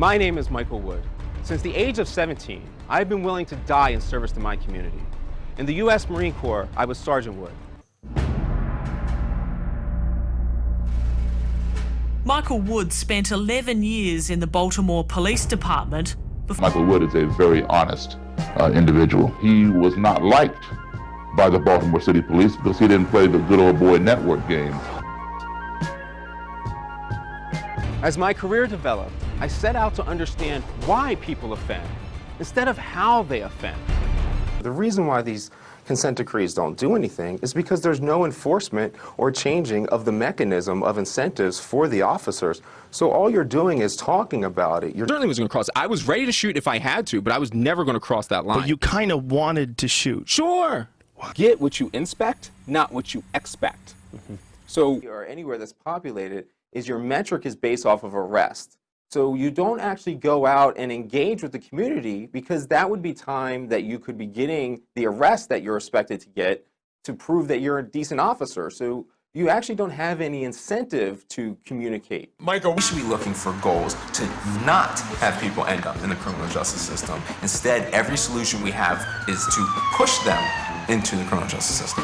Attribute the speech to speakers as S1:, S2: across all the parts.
S1: My name is Michael Wood. Since the age of 17, I've been willing to die in service to my community. In the U.S. Marine Corps, I was Sergeant Wood.
S2: Michael Wood spent 11 years in the Baltimore Police Department.
S3: Michael Wood is a very honest individual. He was not liked by the Baltimore City Police because he didn't play the good old boy network game.
S1: As my career developed, I set out to understand why people offend, instead of how they offend.
S4: The reason why these consent decrees don't do anything is because there's no enforcement or changing of the mechanism of incentives for the officers. So all you're doing is talking about it.
S1: I certainly was going to cross. I was ready to shoot if I had to, but I was never going to cross that line.
S5: But you kind of wanted to shoot.
S1: Sure. Get what you inspect, not what you expect. So, or anywhere that's populated, is your metric is based off of arrest. So you don't actually go out and engage with the community, because that would be time that you could be getting the arrest that you're expected to get to prove that you're a decent officer. So you actually don't have any incentive to communicate.
S6: Michael, we should be looking for goals to not have people end up in the criminal justice system. Instead, every solution we have is to push them into the criminal justice system.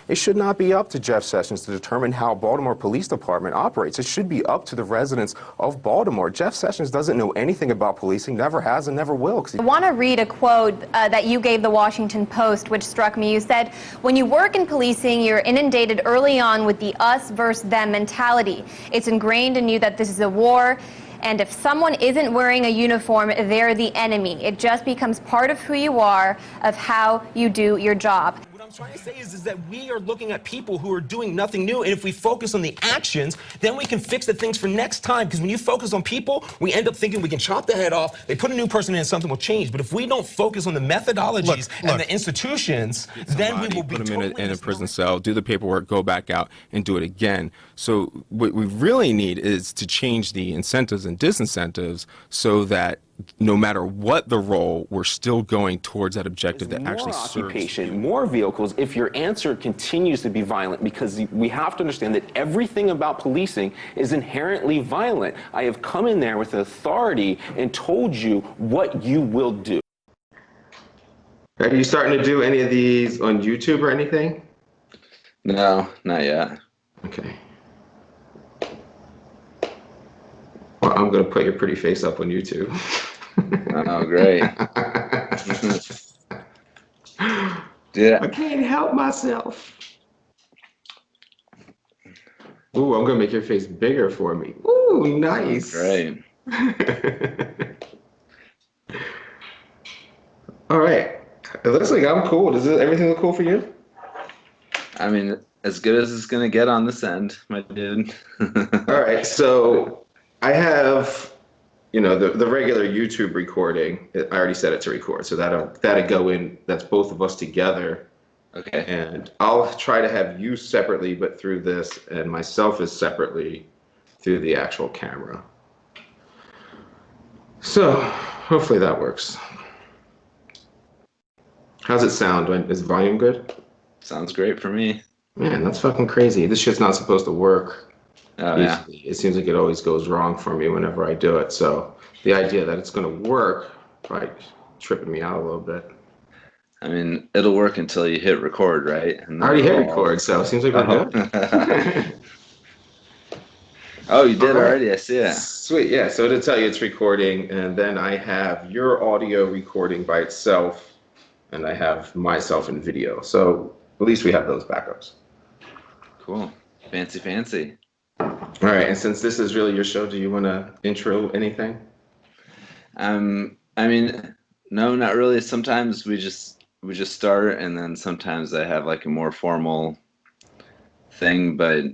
S4: It should not be up to Jeff Sessions to determine how Baltimore Police Department operates. It should be up to the residents of Baltimore. Jeff Sessions doesn't know anything about policing, never has and never will.
S7: I want to read a quote that you gave the Washington Post, which struck me. You said, "When you work in policing, you're inundated early on with the us versus them mentality. It's ingrained in you that this is a war, and if someone isn't wearing a uniform, they're the enemy. It just becomes part of who you are, of how you do your job."
S8: What I'm trying to say is that we are looking at people who are doing nothing new, and if we focus on the actions, then we can fix the things for next time. Because when you focus on people, we end up thinking we can chop the head off, they put a new person in and something will change. But if we don't focus on the methodologies and the institutions, then we will be
S1: put them in a prison cell, do the paperwork, go back out and do it again. So what we really need is to change the incentives and disincentives so that no matter what the role, we're still going towards that objective that actually serves.
S4: More occupation, more vehicles, if your answer continues to be violent, because we have to understand that everything about policing is inherently violent. I have come in there with authority and told you what you will do.
S9: Are you starting to do any of these on YouTube or anything?
S10: No, not yet.
S9: Okay. Well, I'm going to put your pretty face up on YouTube.
S10: Oh, great. Yeah.
S9: I can't help myself. Ooh, I'm going to make your face bigger for me. Ooh, nice.
S10: Great.
S9: All right. It looks like I'm cool. Does everything look cool for you?
S10: I mean, as good as it's going to get on this end, my dude.
S9: All right. So I have, you know, the regular YouTube recording. I already set it to record, so that'll go in. That's both of us together.
S10: Okay.
S9: And I'll try to have you separately, but through this, and myself is separately through the actual camera. So hopefully that works. How's it sound? Is volume good?
S10: Sounds great for me.
S9: Man, that's fucking crazy. This shit's not supposed to work.
S10: Oh, yeah.
S9: It seems like it always goes wrong for me whenever I do it. So the idea that it's going to work probably tripping me out a little bit.
S10: I mean, it'll work until you hit record, right? And
S9: I already hit record, so it seems like we're good.
S10: Oh, you did already? I see it.
S9: Sweet, yeah. So it'll tell you it's recording, and then I have your audio recording by itself, and I have myself in video. So at least we have those backups.
S10: Cool. Fancy, fancy.
S9: All right, and since this is really your show, do you want to intro anything?
S10: I mean, no, not really. Sometimes we just start, and then sometimes I have like a more formal thing. But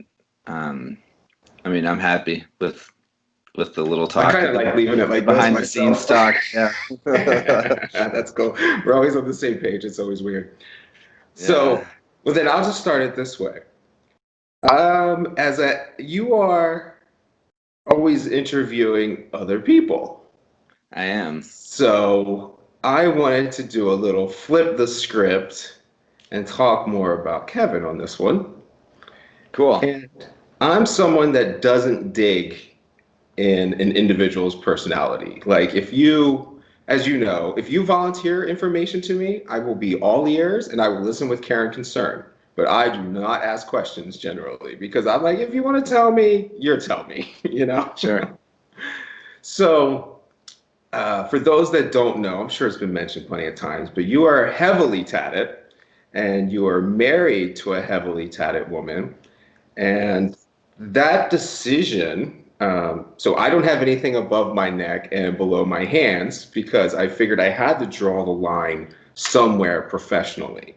S10: I mean, I'm happy with the little talk.
S9: I kind of like leaving it like
S10: behind the scenes talk. Yeah,
S9: that's cool. We're always on the same page. It's always weird. Yeah. So, well, then I'll just start it this way. You are always interviewing other people.
S10: I am.
S9: So I wanted to do a little flip the script and talk more about Kevin on this one.
S10: Cool.
S9: And I'm someone that doesn't dig in an individual's personality. Like if you, as you know, if you volunteer information to me, I will be all ears and I will listen with care and concern. But I do not ask questions generally because I'm like, if you want to tell me, you're tell me, you know?
S10: Sure.
S9: So for those that don't know, I'm sure it's been mentioned plenty of times, but you are heavily tatted and you are married to a heavily tatted woman. And that decision, so I don't have anything above my neck and below my hands because I figured I had to draw the line somewhere professionally.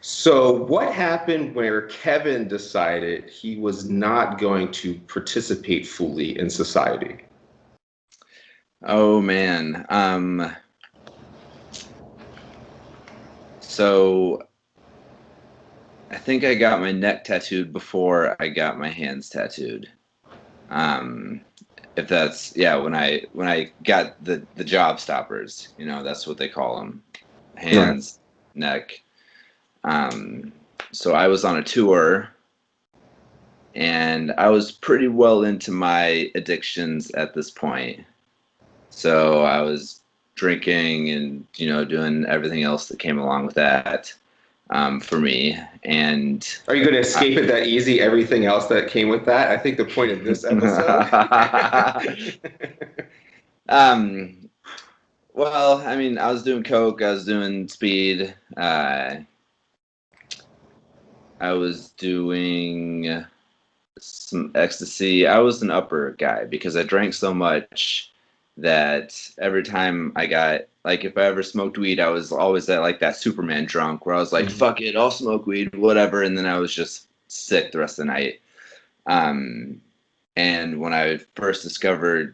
S9: So what happened where Kevin decided he was not going to participate fully in society?
S10: Oh man. So I think I got my neck tattooed before I got my hands tattooed. If that's, yeah, when I got the job stoppers, you know, that's what they call them. Hands, neck. So I was on a tour and I was pretty well into my addictions at this point. So I was drinking and, you know, doing everything else that came along with that, for me. And
S9: Are you going to escape it that easy? Everything else that came with that? I think the point of this episode.
S10: Well, I mean, I was doing coke, I was doing speed, I was doing some ecstasy. I was an upper guy because I drank so much that every time I got, like, if I ever smoked weed, I was always at like that Superman drunk where I was like, fuck it, I'll smoke weed, whatever. And then I was just sick the rest of the night. And when I first discovered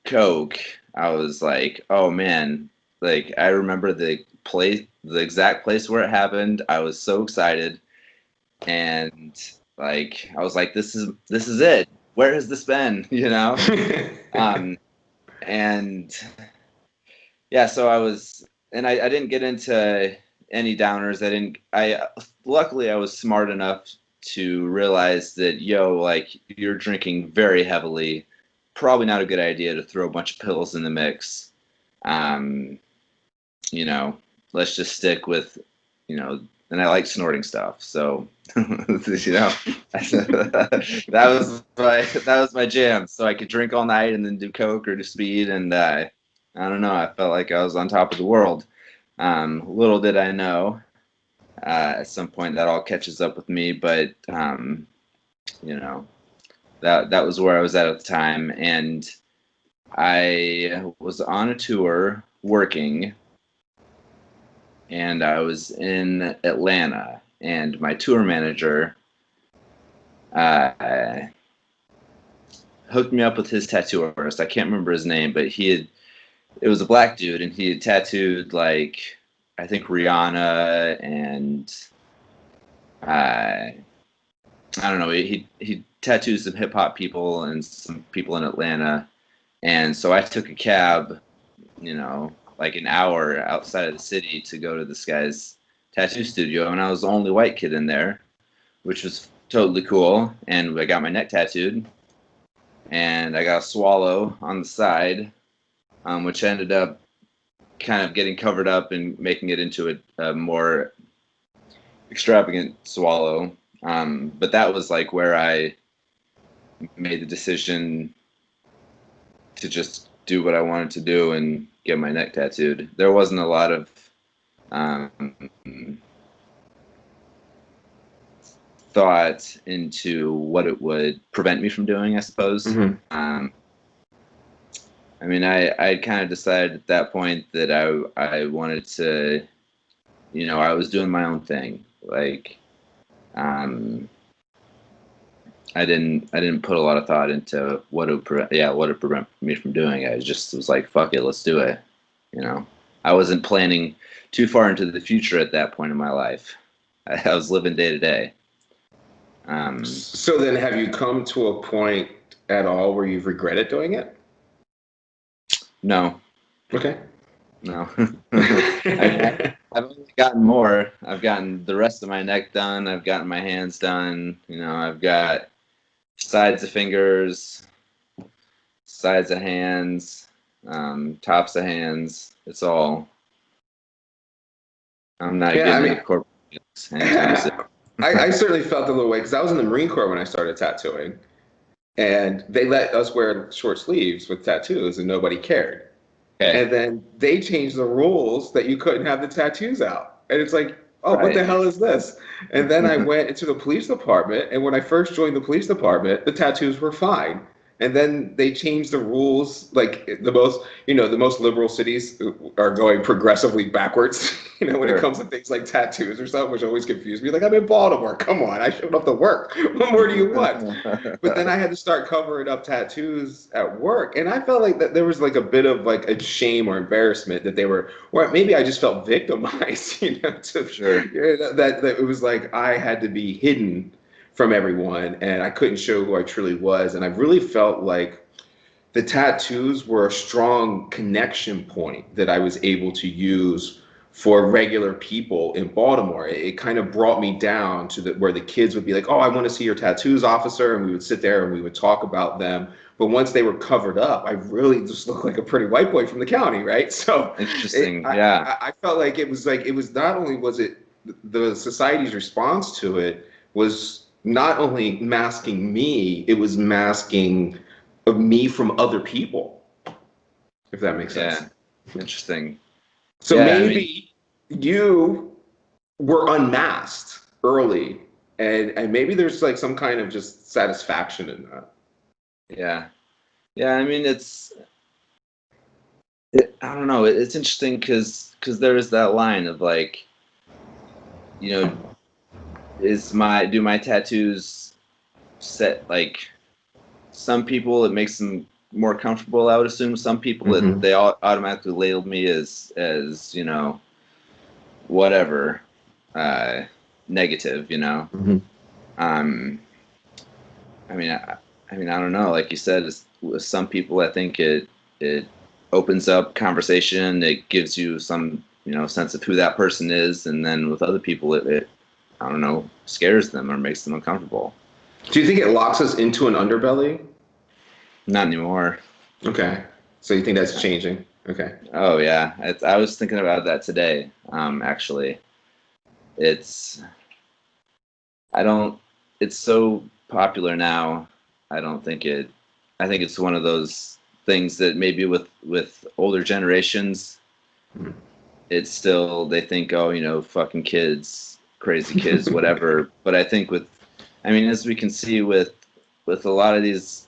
S10: coke, I was like, oh man, like I remember the exact place where it happened. I was so excited. And like I was like, this is it. Where has this been? You know? And yeah, so I was, and I didn't get into any downers. Luckily I was smart enough to realize that, like, you're drinking very heavily, probably not a good idea to throw a bunch of pills in the mix. You know, let's just stick with, and I like snorting stuff. So, that was my jam. So I could drink all night and then do coke or do speed. And I don't know, I felt like I was on top of the world. Little did I know, at some point that all catches up with me. But, that was where I was at the time. And I was on a tour working, and I was in Atlanta, and my tour manager hooked me up with his tattoo artist. I can't remember his name, but it was a black dude, and he had tattooed, like, I think Rihanna, and I don't know, he tattooed some hip hop people and some people in Atlanta. And so I took a cab, like an hour outside of the city to go to this guy's tattoo studio, and I was the only white kid in there, which was totally cool. And I got my neck tattooed, and I got a swallow on the side, which ended up kind of getting covered up and making it into a more extravagant swallow. But that was like where I made the decision to just do what I wanted to do and get my neck tattooed. There wasn't a lot of thought into what it would prevent me from doing, I suppose. Mm-hmm. I mean, I kind of decided at that point that I wanted to, I was doing my own thing. Like, I didn't put a lot of thought into what would prevent me from doing it. I just was like, fuck it, let's do it. I wasn't planning too far into the future at that point in my life. I was living day to day.
S9: So then have you come to a point at all where you've regretted doing it?
S10: No.
S9: Okay.
S10: No. I've only gotten more. I've gotten the rest of my neck done. I've gotten my hands done. I've got sides of fingers, sides of hands, tops of hands. It's all. I'm not
S9: Yeah, I
S10: getting
S9: mean,
S10: into corporate anytime soon.
S9: I certainly felt a little way because I was in the Marine Corps when I started tattooing, and they let us wear short sleeves with tattoos, and nobody cared.
S10: Okay.
S9: And then they changed the rules that you couldn't have the tattoos out, and it's like, oh, what the
S10: Right.
S9: hell is this? And then I went into the police department, and when I first joined the police department, the tattoos were fine. And then they changed the rules, like the most liberal cities are going progressively backwards, when it
S10: Sure.
S9: comes to things like tattoos or something, which always confused me. Like, I'm in Baltimore, come on, I showed up to work. What more do you want? But then I had to start covering up tattoos at work, and I felt like that there was like a bit of like a shame or embarrassment that they were, or maybe I just felt victimized,
S10: Sure.
S9: that it was like I had to be hidden from everyone and I couldn't show who I truly was. And I really felt like the tattoos were a strong connection point that I was able to use for regular people in Baltimore. It kind of brought me down to where the kids would be like, "Oh, I want to see your tattoos, officer," and we would sit there and we would talk about them. But once they were covered up, I really just looked like a pretty white boy from the county, right? So
S10: Interesting. Yeah.
S9: I felt like it was not only was it the society's response to it was not only masking me, it was masking of me from other people, if that makes sense.
S10: Yeah. Interesting.
S9: So
S10: Yeah,
S9: maybe you were unmasked early, and maybe there's like some kind of just satisfaction in that.
S10: Yeah. Yeah. I mean, I don't know. It's interesting because there is that line of like, do my tattoos set like some people it makes them more comfortable. I would assume some people that they all automatically labeled me as whatever negative. I mean, I don't know. Like you said, with some people, I think it opens up conversation. It gives you some sense of who that person is, and then with other people, it I don't know, scares them or makes them uncomfortable.
S9: Do you think it locks us into an underbelly?
S10: Not anymore.
S9: Okay. So you think that's changing? Okay.
S10: Oh yeah, I was thinking about that today. Actually, it's I don't. It's so popular now. I don't think it. I think it's one of those things that maybe with older generations, it's still they think, oh, fucking kids, crazy kids, whatever. But I think as we can see with a lot of these,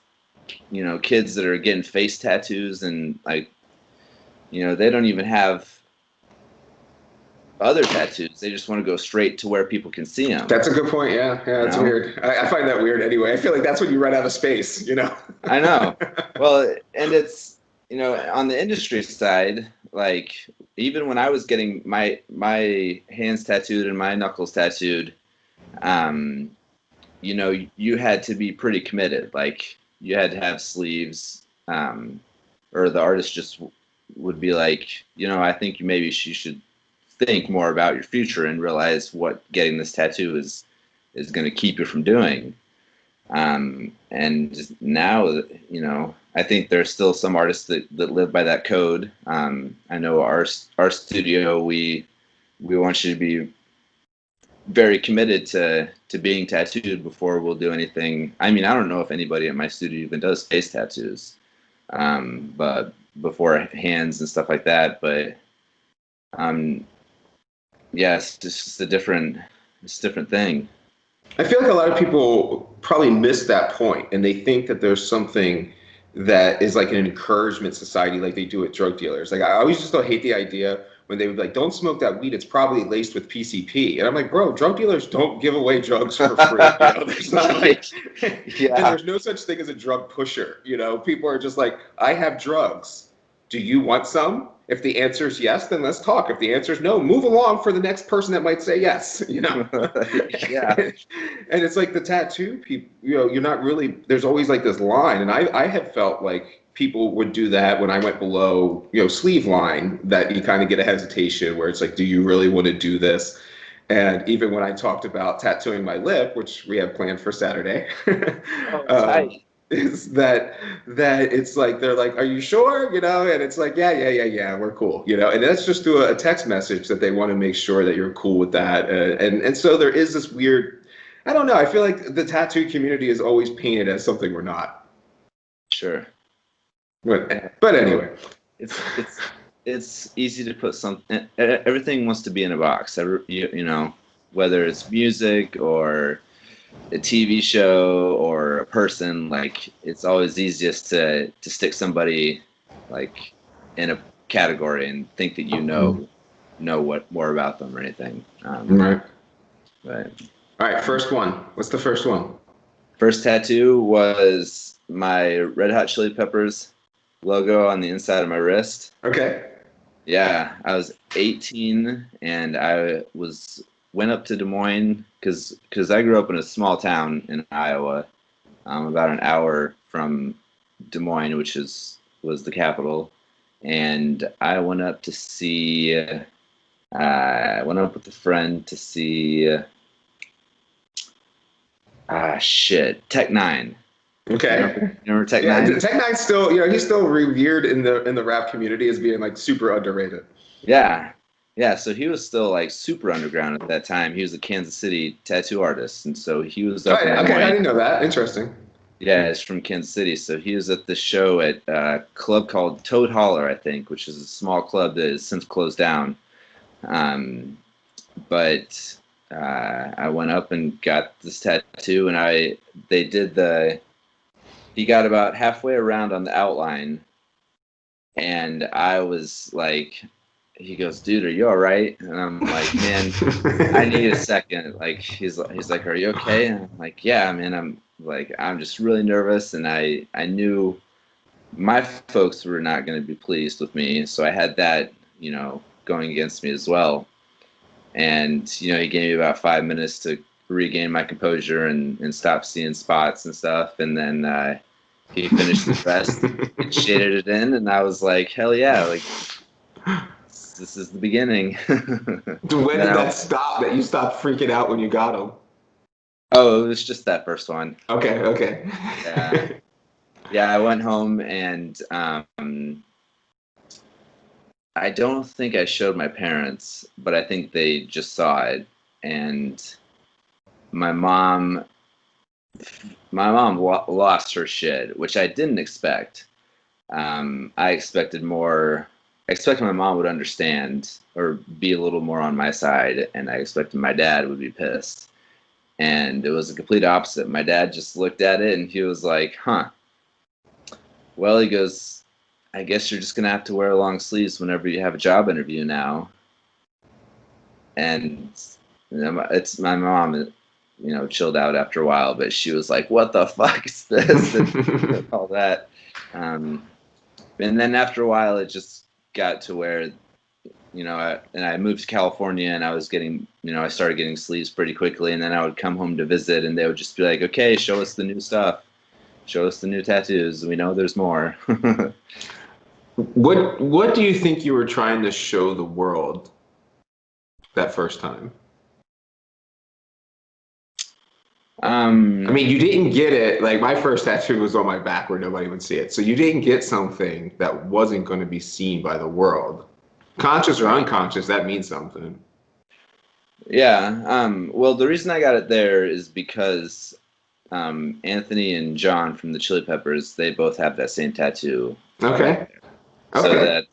S10: kids that are getting face tattoos and like, they don't even have other tattoos. They just want to go straight to where people can see them.
S9: That's a good point. Yeah, that's weird. I find that weird anyway. I feel like that's when you run out of space,
S10: I know. Well, and it's, on the industry side, like even when I was getting my hands tattooed and my knuckles tattooed, you had to be pretty committed. Like you had to have sleeves, or the artist just would be like, I think maybe you should think more about your future and realize what getting this tattoo is going to keep you from doing. And just now, I think there's still some artists that live by that code. I know our studio, we want you to be very committed to being tattooed before we'll do anything. I mean, I don't know if anybody at my studio even does face tattoos, but before hands and stuff like that. But yes, it's just a different thing.
S9: I feel like a lot of people probably miss that point, and they think that there's something that is like an encouragement society, like they do with drug dealers. Like I always just don't hate the idea when they would be like, "Don't smoke that weed; it's probably laced with PCP." And I'm like, "Bro, drug dealers don't give away drugs for free. There's not like,
S10: Yeah.
S9: and there's no such thing as a drug pusher. People are just like, I have drugs. Do you want some? If the answer is yes, then let's talk. If the answer is no, move along for the next person that might say yes,
S10: Yeah.
S9: And it's like the tattoo people, you're not really, there's always like this line. And I have felt like people would do that when I went below, sleeve line, that you kind of get a hesitation where it's like, do you really want to do this? And even when I talked about tattooing my lip, which we have planned for Saturday,
S10: Tight.
S9: is that it's like they're like, "Are you sure?" You know, and it's like, "Yeah, we're cool." You know, and that's just through a text message that they want to make sure that you're cool with that, and so there is this weird. I don't know. I feel like the tattoo community is always painted as something we're not.
S10: Sure.
S9: But anyway,
S10: it's easy to put everything wants to be in a box. You know, whether it's music or a TV show or a person, like it's always easiest to stick somebody like in a category and think that you know what more about them or anything.
S9: Right.
S10: But
S9: All right, first one. What's the first one?
S10: first tattoo was my Red Hot Chili Peppers logo on the inside of my wrist.
S9: Okay.
S10: Yeah, I was 18 and I went up to Des Moines because I grew up in a small town in Iowa, about an hour from Des Moines, which was the capital. And I went up to see. I went up with a friend to see. Tech Nine.
S9: Okay.
S10: Remember Tech
S9: Yeah,
S10: Nine?
S9: Tech Nine's still, he's still revered in the rap community as being like super underrated.
S10: Yeah. Yeah, so he was still like super underground at that time. He was a Kansas City tattoo artist, and so he was up in Des
S9: Okay, I
S10: Moines.
S9: didn't know that. Interesting.
S10: Yeah, it's from Kansas City. So he was at the show at a club called Toad Holler, I think, which is a small club that has since closed down. But I went up and got this tattoo, and he got about halfway around on the outline, and I was like, he goes, "Dude, are you all right?" And I'm like, "Man, I need a second." Like he's like, "Are you okay?" And I'm like, "Yeah, man, I'm just really nervous," and I knew my folks were not going to be pleased with me, so I had that, going against me as well. And he gave me about 5 minutes to regain my composure and stop seeing spots and stuff, and then he finished the rest and shaded it in, and I was like, hell yeah, like this is the beginning.
S9: When did that stop? That you stopped freaking out when you got them?
S10: Oh, it was just that first one.
S9: Okay.
S10: Yeah, I went home and I don't think I showed my parents, but I think they just saw it. And my mom lost her shit, which I didn't expect. I expected more. I expected my mom would understand or be a little more on my side, and I expected my dad would be pissed. And it was the complete opposite. My dad just looked at it and he was like, "Huh." Well, he goes, "I guess you're just gonna have to wear long sleeves whenever you have a job interview now." And it's my mom, chilled out after a while, but she was like, "What the fuck is this?" and all that. And then after a while, it just got to where, and I moved to California, and I was getting, I started getting sleeves pretty quickly, and then I would come home to visit, and they would just be like, "Okay, show us the new stuff. Show us the new tattoos. We know there's more."
S9: What do you think you were trying to show the world that first time? I mean, you didn't get it. Like my first tattoo was on my back where nobody would see it. So you didn't get something that wasn't going to be seen by the world. Conscious or unconscious, that means something.
S10: Yeah. Well, the reason I got it there is because Anthony and John from the Chili Peppers, they both have that same tattoo.
S9: Okay.
S10: So I'm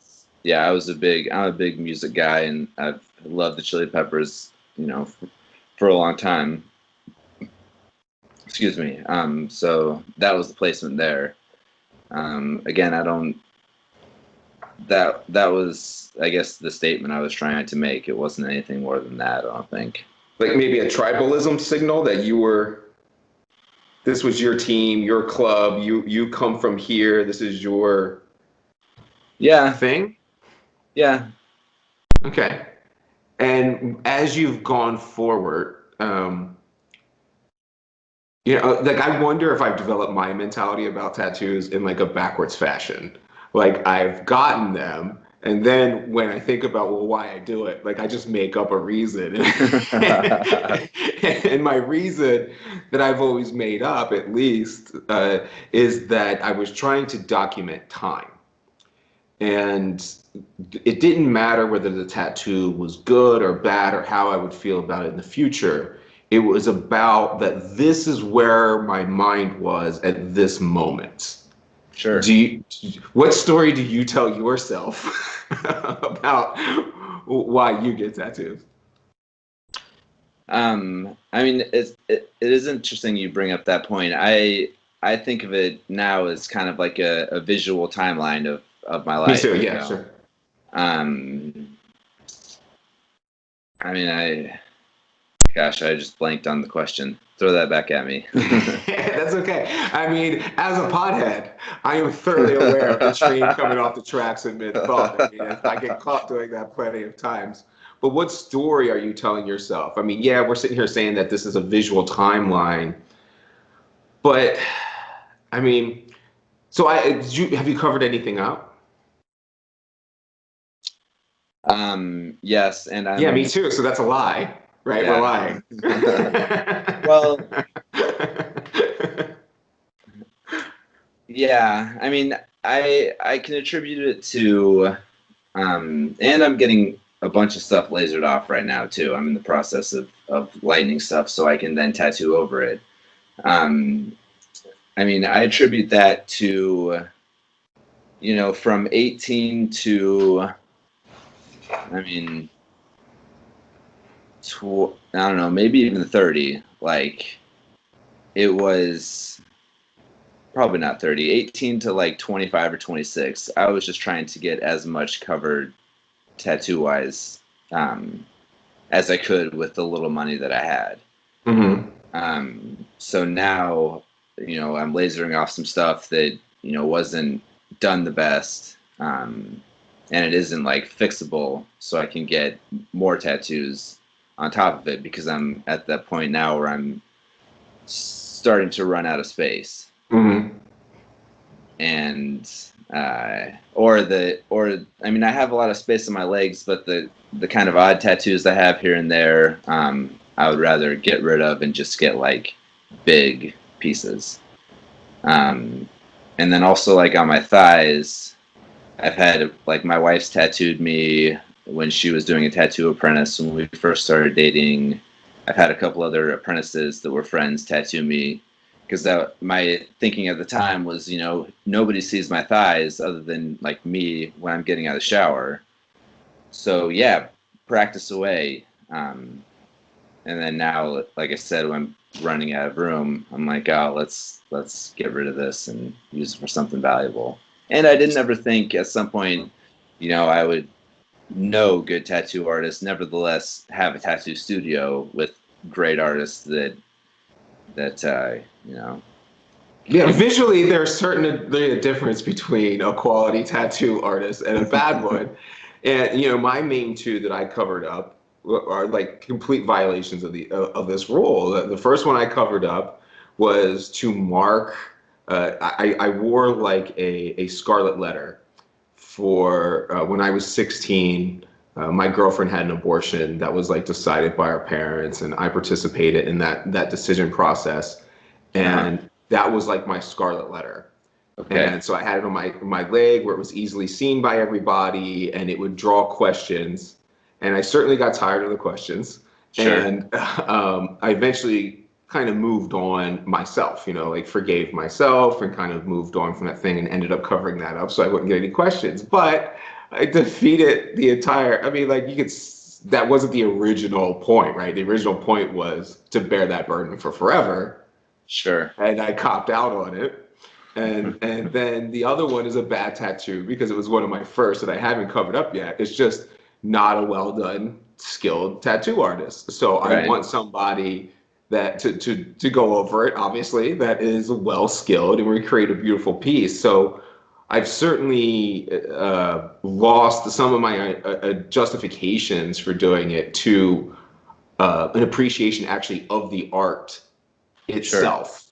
S10: a big music guy, and I've loved the Chili Peppers, for a long time. Excuse me. So that was the placement there. Again, that was, I guess, the statement I was trying to make. It wasn't anything more than that, I don't think.
S9: Like maybe a tribalism signal that this was your team, your club, you come from here, this is your thing?
S10: Yeah.
S9: Okay. And as you've gone forward, like I wonder if I've developed my mentality about tattoos in like a backwards fashion. Like I've gotten them And then when I think about, well, why I do it, like I just make up a reason. And my reason that I've always made up, at least, is that I was trying to document time. And it didn't matter whether the tattoo was good or bad or how I would feel about it in the future. It was about that this is where my mind was at this moment.
S10: Sure.
S9: What story do you tell yourself about why you get tattoos?
S10: I mean, it is interesting you bring up that point. I think of it now as kind of like a visual timeline of my life.
S9: Me too, yeah, sure.
S10: I mean, gosh, I just blanked on the question. Throw that back at me.
S9: That's okay. I mean, as a pothead, I am thoroughly aware of the train coming off the tracks at mid-thought. I mean, I get caught doing that plenty of times. But what story are you telling yourself? I mean, yeah, we're sitting here saying that this is a visual timeline, but I mean, so have you covered anything up?
S10: Yes, and
S9: yeah, me too. So that's a lie, right? Yeah. We're lying.
S10: Well, yeah. I mean, I can attribute it to, and I'm getting a bunch of stuff lasered off right now too. I'm in the process of lightening stuff so I can then tattoo over it. I mean, I attribute that to, from 18 to, I mean, I don't know, maybe even 30. Like, it was probably not 30, 18 to like 25 or 26. I was just trying to get as much covered tattoo-wise as I could with the little money that I had.
S9: Mm-hmm.
S10: So now, I'm lasering off some stuff that, wasn't done the best. And it isn't like fixable, so I can get more tattoos on top of it because I'm at that point now where I'm starting to run out of space.
S9: Mm-hmm.
S10: And I mean, I have a lot of space on my legs, but the kind of odd tattoos I have here and there, I would rather get rid of and just get like big pieces. And then also like on my thighs, I've had, like, my wife's tattooed me when she was doing a tattoo apprentice when we first started dating. I've had a couple other apprentices that were friends tattoo me because my thinking at the time was, nobody sees my thighs other than like me when I'm getting out of the shower. So yeah, practice away. And then now, like I said, when I'm running out of room, I'm like, oh, let's get rid of this and use it for something valuable. And I didn't ever think at some point, I would know good tattoo artists, nevertheless have a tattoo studio with great artists that.
S9: Yeah, visually there's certainly a difference between a quality tattoo artist and a bad one. And my main two that I covered up are like complete violations of this rule. The first one I covered up was to mark. I wore like a scarlet letter for when I was 16. My girlfriend had an abortion that was like decided by our parents, and I participated in that decision process, and that was like my scarlet letter.
S10: Okay.
S9: And so I had it on my leg where it was easily seen by everybody, and it would draw questions. And I certainly got tired of the questions.
S10: Sure.
S9: And I eventually kind of moved on myself, like forgave myself and kind of moved on from that thing and ended up covering that up so I wouldn't get any questions. But I defeated the entire, I mean, like that wasn't the original point, right? The original point was to bear that burden for forever.
S10: Sure.
S9: And I copped out on it. And then the other one is a bad tattoo because it was one of my first that I haven't covered up yet. It's just not a well done, skilled tattoo artist. So
S10: Right.
S9: I want somebody that to go over it, obviously, that is well skilled and recreate a beautiful piece. So I've certainly lost some of my justifications for doing it to an appreciation actually of the art itself.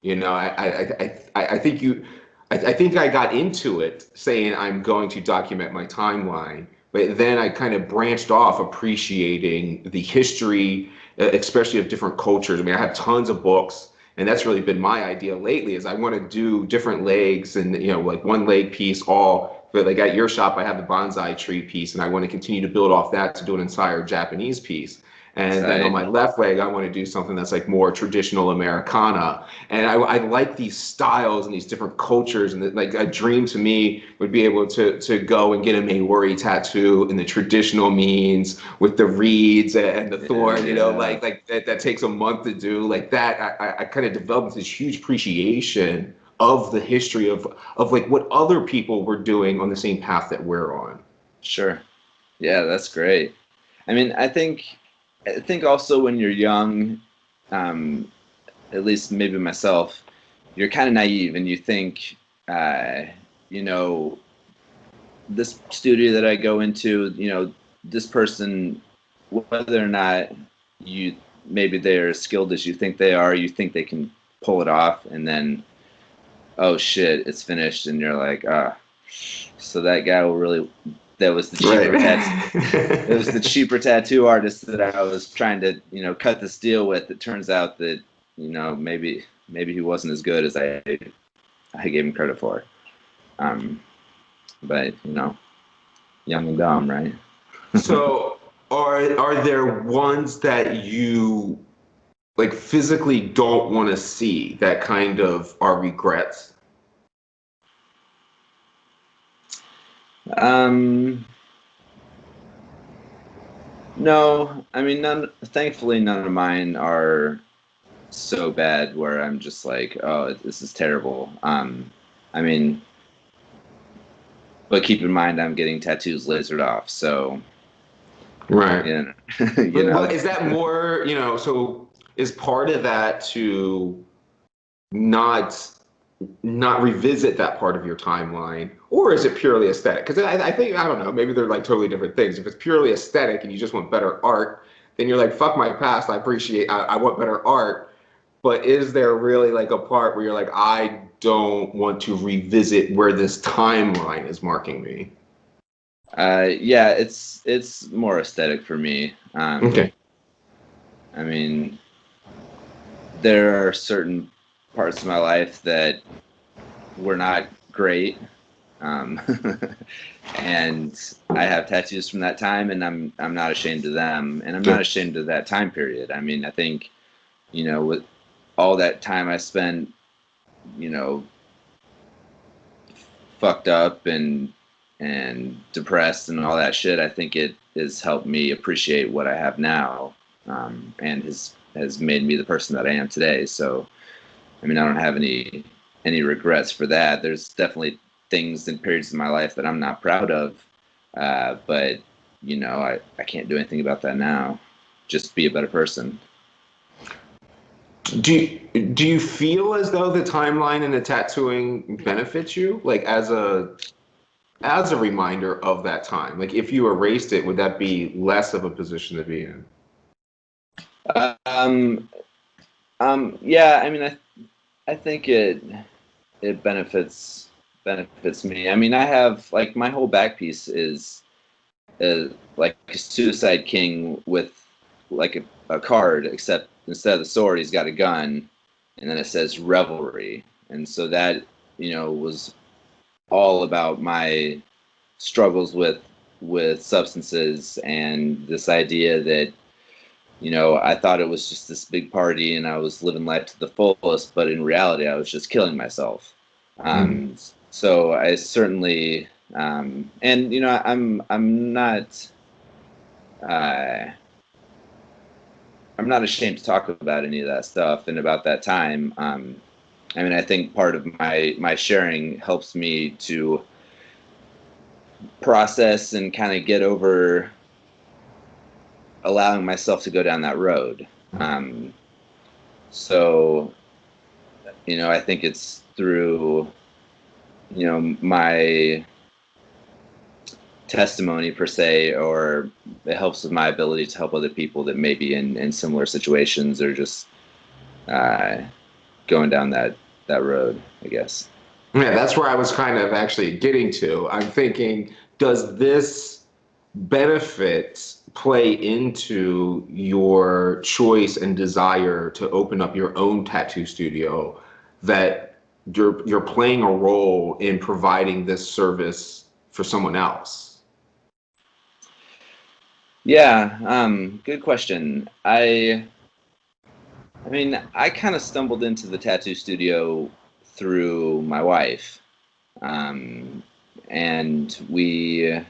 S10: Sure.
S9: I think I think I got into it saying I'm going to document my timeline, but then I kind of branched off appreciating the history, especially of different cultures. I mean, I have tons of books, and that's really been my idea lately is I want to do different legs and, like one leg piece all, but like at your shop, I have the bonsai tree piece, and I want to continue to build off that to do an entire Japanese piece. And then on my left leg, I want to do something that's like more traditional Americana. And I like these styles and these different cultures. And like a dream to me would be able to go and get a Maori tattoo in the traditional means with the reeds and the thorn, like that takes a month to do. Like that, I kind of developed this huge appreciation of the history of like what other people were doing on the same path that we're on.
S10: Sure. Yeah, that's great. I mean, I think also when you're young, at least maybe myself, you're kind of naive and you think, this studio that I go into, this person, whether or not maybe they're as skilled as you think they are, you think they can pull it off, and then, oh shit, it's finished, and you're like, so that guy that was the cheaper tattoo. It was the cheaper tattoo artist that I was trying to, cut this deal with. It turns out that, maybe he wasn't as good as I gave him credit for. But young and dumb, right?
S9: So, are there ones that you like physically don't want to see that kind of are regrets?
S10: No, I mean, thankfully none of mine are so bad where I'm just like, oh, this is terrible. I mean, but keep in mind I'm getting tattoos lasered off, so
S9: right.
S10: But
S9: is that more, so is part of that to not revisit that part of your timeline, or is it purely aesthetic? Because I think, I don't know, maybe they're like totally different things. If it's purely aesthetic and you just want better art, then you're like, fuck my past, I want better art. But is there really like a part where you're like, I don't want to revisit where this timeline is marking me?
S10: Yeah, it's more aesthetic for me.
S9: Okay.
S10: I mean, there are certain parts of my life that were not great, and I have tattoos from that time, and I'm not ashamed of them, and I'm not ashamed of that time period. I mean, I think, with all that time I spent, fucked up and depressed and all that shit, I think it has helped me appreciate what I have now, and has made me the person that I am today. So, I mean, I don't have any regrets for that. There's definitely things and periods in my life that I'm not proud of, but I can't do anything about that now. Just be a better person.
S9: Do you feel as though the timeline in the tattooing benefits you, like as a reminder of that time? Like if you erased it, would that be less of a position to be in?
S10: Yeah, I mean, I think it benefits me. I mean, I have like my whole back piece is like a Suicide King with like a card, except instead of the sword, he's got a gun, and then it says revelry. And so that, was all about my struggles with substances and this idea that, I thought it was just this big party and I was living life to the fullest, but in reality, I was just killing myself. So I certainly, and I'm not ashamed to talk about any of that stuff and about that time. I mean, I think part of my sharing helps me to process and kind of get over allowing myself to go down that road. So, I think it's through, my testimony per se, or it helps with my ability to help other people that may be in similar situations or just going down that road, I guess.
S9: Yeah, that's where I was kind of actually getting to. I'm thinking, does this benefit play into your choice and desire to open up your own tattoo studio, that you're playing a role in providing this service for someone else?
S10: Yeah, good question. I mean, I kind of stumbled into the tattoo studio through my wife. And we,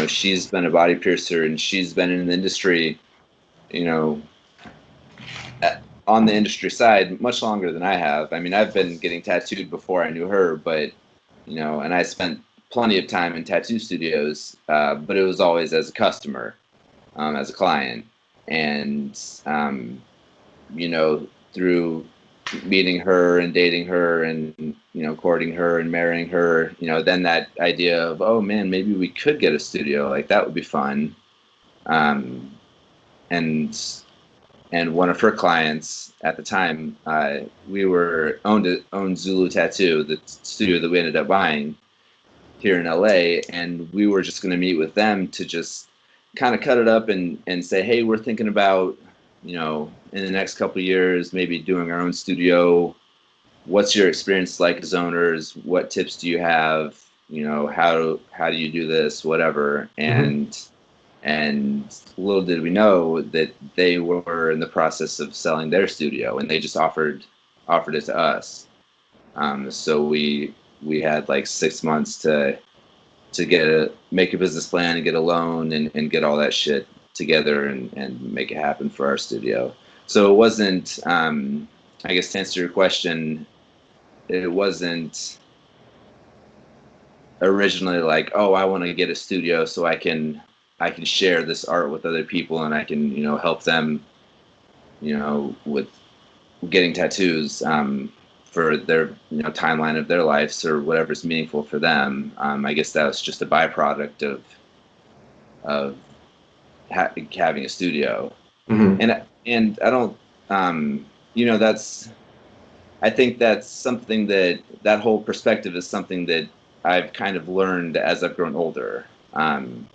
S10: she's been a body piercer and she's been in the industry, you know, on the industry side much longer than I have. I mean, I've been getting tattooed before I knew her, but, and I spent plenty of time in tattoo studios, but it was always as a customer, as a client. And, through meeting her and dating her and courting her and marrying her, then that idea of, oh man, maybe we could get a studio, like that would be fun. And one of her clients at the time, we owned Zulu Tattoo, the studio that we ended up buying here in LA, and we were just going to meet with them to just kind of cut it up and say, hey, we're thinking about, in the next couple of years, maybe doing our own studio. What's your experience like as owners? What tips do you have? How do you do this? Whatever. And little did we know that they were in the process of selling their studio, and they just offered it to us. So we had like 6 months to make a business plan and get a loan and get all that shit together and make it happen for our studio. So it wasn't, I guess to answer your question, it wasn't originally like, oh, I want to get a studio so I can share this art with other people and I can, help them, with getting tattoos, for their, timeline of their lives or whatever's meaningful for them. I guess that was just a byproduct of having a studio. And I don't, I think that's something that whole perspective is something that I've kind of learned as I've grown older. And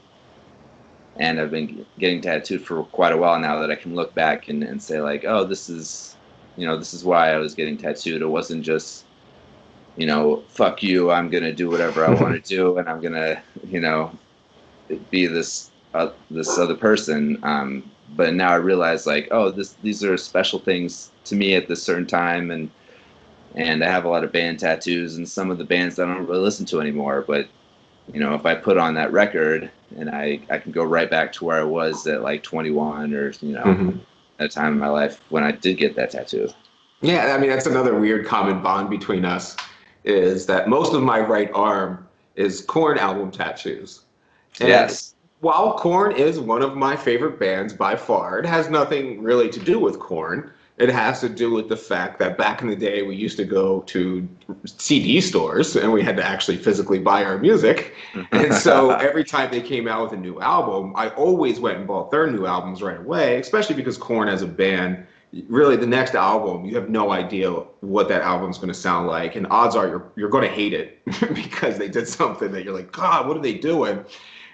S10: I've been getting tattooed for quite a while now, that I can look back and say like, oh, this is why I was getting tattooed. It wasn't just, fuck you, I'm going to do whatever I want to do. And I'm going to, be this other person. But now I realize like, oh, these are special things to me at this certain time. And I have a lot of band tattoos, and some of the bands I don't really listen to anymore. But, if I put on that record and I can go right back to where I was at like 21 or, at a time in my life when I did get that tattoo.
S9: Yeah, I mean, that's another weird common bond between us, is that most of my right arm is Korn album tattoos. And
S10: yes.
S9: While Korn is one of my favorite bands by far, it has nothing really to do with Korn. It has to do with the fact that back in the day, we used to go to CD stores and we had to actually physically buy our music. And so every time they came out with a new album, I always went and bought their new albums right away, especially because Korn as a band, really the next album, you have no idea what that album's going to sound like. And odds are you're going to hate it because they did something that you're like, God, what are they doing?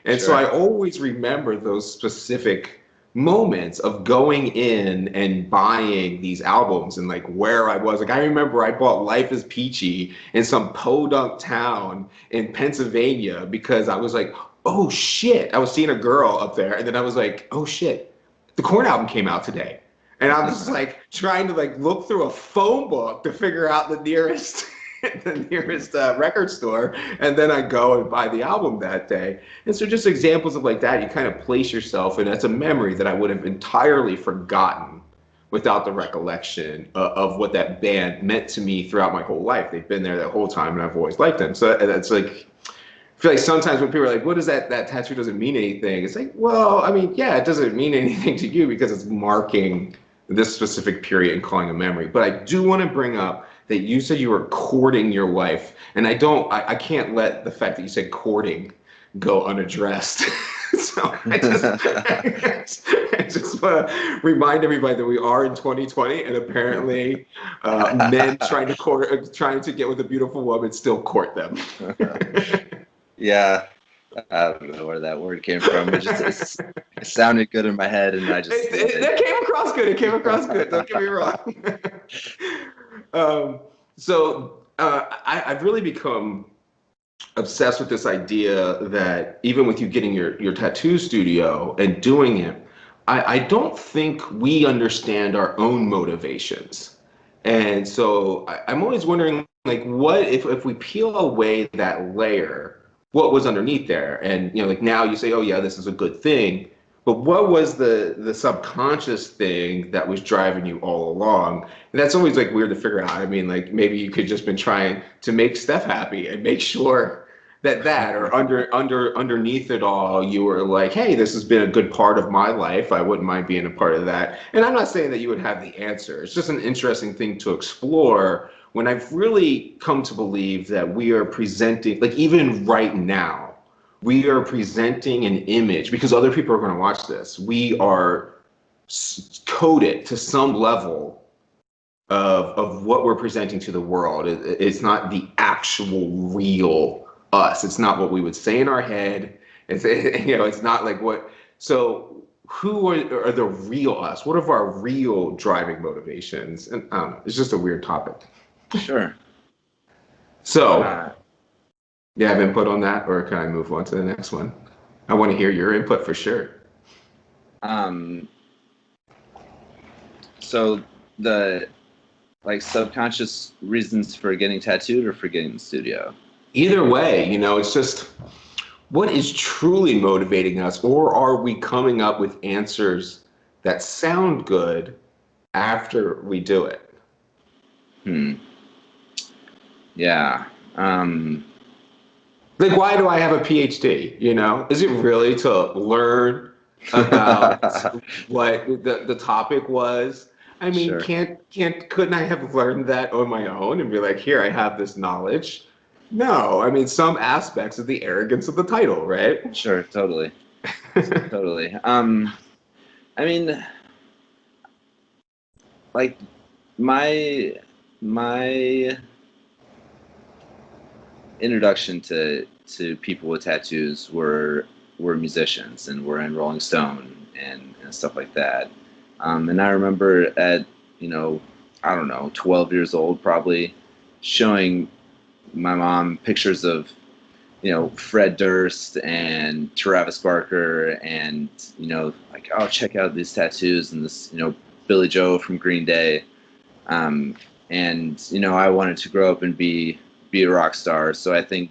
S9: And
S10: Sure.
S9: so I always remember those specific moments of going in and buying these albums and like where I was. Like I remember I bought Life is Peachy in some podunk town in Pennsylvania because I was like, oh shit, I was seeing a girl up there, and then I was like, oh shit, the Korn album came out today. And I'm just like trying to like look through a phone book to figure out the nearest record store, and then I go and buy the album that day. And so just examples of like that, you kind of place yourself, and that's a memory that I would have entirely forgotten without the recollection of what that band meant to me throughout my whole life. They've been there that whole time, and I've always liked them. So that's like, I feel like sometimes when people are like, what is that tattoo doesn't mean anything? It's like, well, I mean, yeah, it doesn't mean anything to you because it's marking this specific period and calling a memory. But I do want to bring up that you said you were courting your wife, and I can't let the fact that you said courting go unaddressed. So I I just want to remind everybody that we are in 2020, and apparently, men trying to get with a beautiful woman still court them.
S10: Yeah, I don't know where that word came from. It sounded good in my head, and I just
S9: That came across good. It came across good. Don't get me wrong. I've really become obsessed with this idea that even with you getting your tattoo studio and doing it, I don't think we understand our own motivations. And so I'm always wondering, like, what if we peel away that layer, what was underneath there? And like now you say, oh yeah, this is a good thing. But what was the subconscious thing that was driving you all along? And that's always like weird to figure out. I mean, like maybe you could just been trying to make Steph happy and make sure that or underneath it all, you were like, hey, this has been a good part of my life. I wouldn't mind being a part of that. And I'm not saying that you would have the answer. It's just an interesting thing to explore when I've really come to believe that we are presenting, like even right now, we are presenting an image because other people are going to watch this. We are coded to some level of what we're presenting to the world. It's not the actual real us. It's not what we would say in our head. It's not like what. So who are the real us? What are our real driving motivations? And I don't know. It's just a weird topic.
S10: Sure.
S9: So. You have input on that, or can I move on to the next one? I want to hear your input for sure.
S10: So the subconscious reasons for getting tattooed or for getting the studio?
S9: Either way, it's just what is truly motivating us, or are we coming up with answers that sound good after we do it?
S10: Yeah.
S9: Like, why do I have a PhD? Is it really to learn about what the topic was? I mean,
S10: Sure.
S9: couldn't I have learned that on my own and be like, here, I have this knowledge? No, I mean, some aspects of the arrogance of the title, right?
S10: Sure, totally. Totally. I mean, like my introduction to people with tattoos were musicians and were in Rolling Stone and stuff like that. And I remember at, I don't know, 12 years old, probably showing my mom pictures of, Fred Durst and Travis Barker and, like, oh, check out these tattoos and this, Billy Joe from Green Day. And, I wanted to grow up and be a rock star. So I think,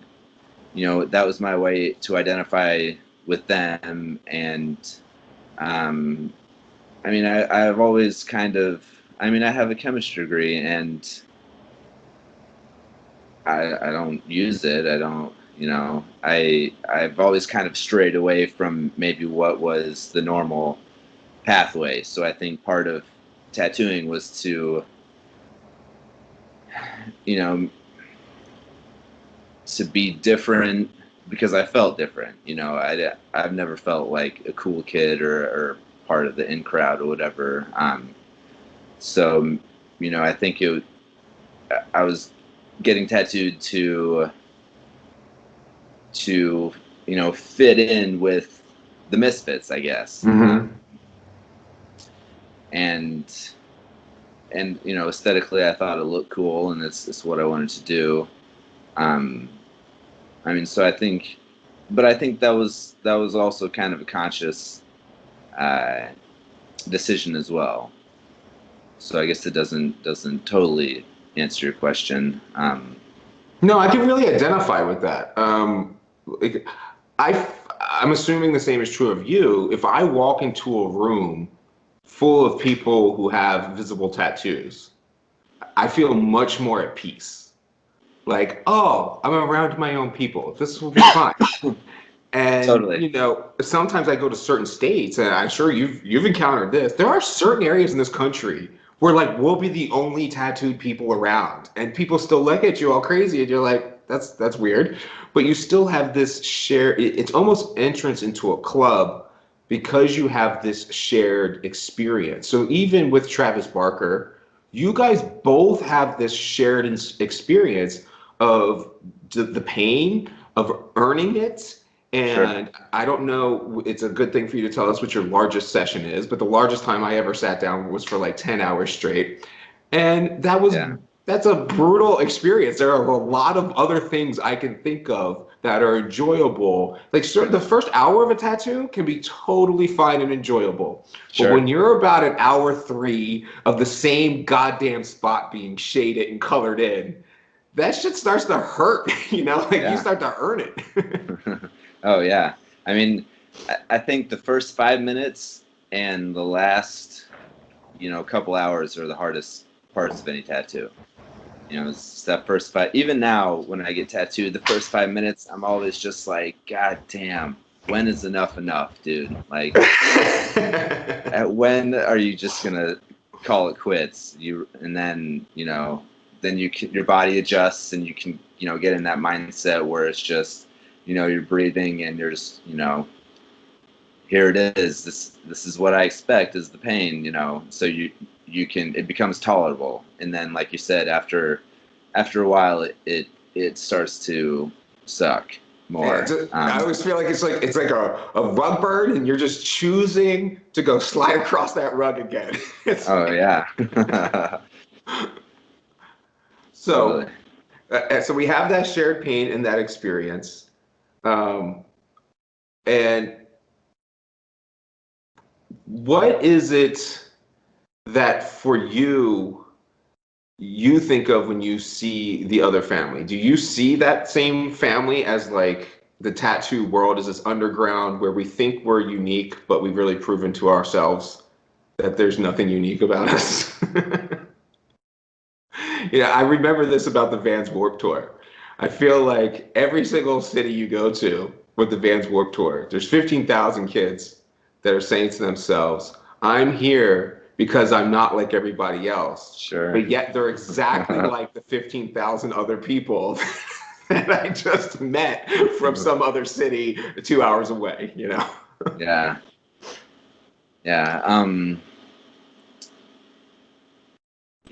S10: that was my way to identify with them. And, I mean, I've always I have a chemistry degree and I don't use it. I don't, I've always kind of strayed away from maybe what was the normal pathway. So I think part of tattooing was to, to be different because I felt different. I've never felt like a cool kid or part of the in crowd or whatever. So, I think I was getting tattooed to fit in with the misfits, I guess.
S9: Mm-hmm.
S10: And aesthetically, I thought it looked cool, and it's what I wanted to do. So I think that was also kind of a conscious decision as well. So I guess it doesn't totally answer your question.
S9: No, I can really identify with that. I'm assuming the same is true of you. If I walk into a room full of people who have visible tattoos, I feel much more at peace. Like, oh, I'm around my own people. This will be fine. And
S10: Totally.
S9: Sometimes I go to certain states, and I'm sure you've encountered this. There are certain areas in this country where like we'll be the only tattooed people around, and people still look at you all crazy, and you're like, that's weird. But you still have this share. It's almost entrance into a club because you have this shared experience. So even with Travis Barker, you guys both have this shared experience of the pain of earning it. And I don't know, it's a good thing for you to tell us what your largest session is, but the largest time I ever sat down was for like 10 hours straight. And that's a brutal experience. There are a lot of other things I can think of that are enjoyable. Like the first hour of a tattoo can be totally fine and enjoyable. But when you're about an hour 3 of the same goddamn spot being shaded and colored in, that shit starts to hurt, you know, like you start to earn it.
S10: Oh yeah. I mean, I think the first 5 minutes and the last, couple hours are the hardest parts of any tattoo. It's that first 5. Even now, when I get tattooed, the first 5 minutes, I'm always just like, God damn, when is enough, dude? Like, when are you just gonna call it quits? And then then your body adjusts, and you can get in that mindset where it's just you're breathing, and you're just here it is. This is what I expect is the pain. So it becomes tolerable, and then like you said, after a while it starts to suck more.
S9: I always feel like it's like a rug burn, and you're just choosing to go slide across that rug again.
S10: Yeah.
S9: So so we have that shared pain and that experience, and what is it that for you think of when you see the other family? Do you see that same family as like the tattoo world is this underground where we think we're unique, but we've really proven to ourselves that there's nothing unique about us? I remember this about the Vans Warped Tour. I feel like every single city you go to with the Vans Warped Tour, there's 15,000 kids that are saying to themselves, I'm here because I'm not like everybody else.
S10: Sure.
S9: But yet they're exactly like the 15,000 other people that I just met from some other city 2 hours away,
S10: Yeah.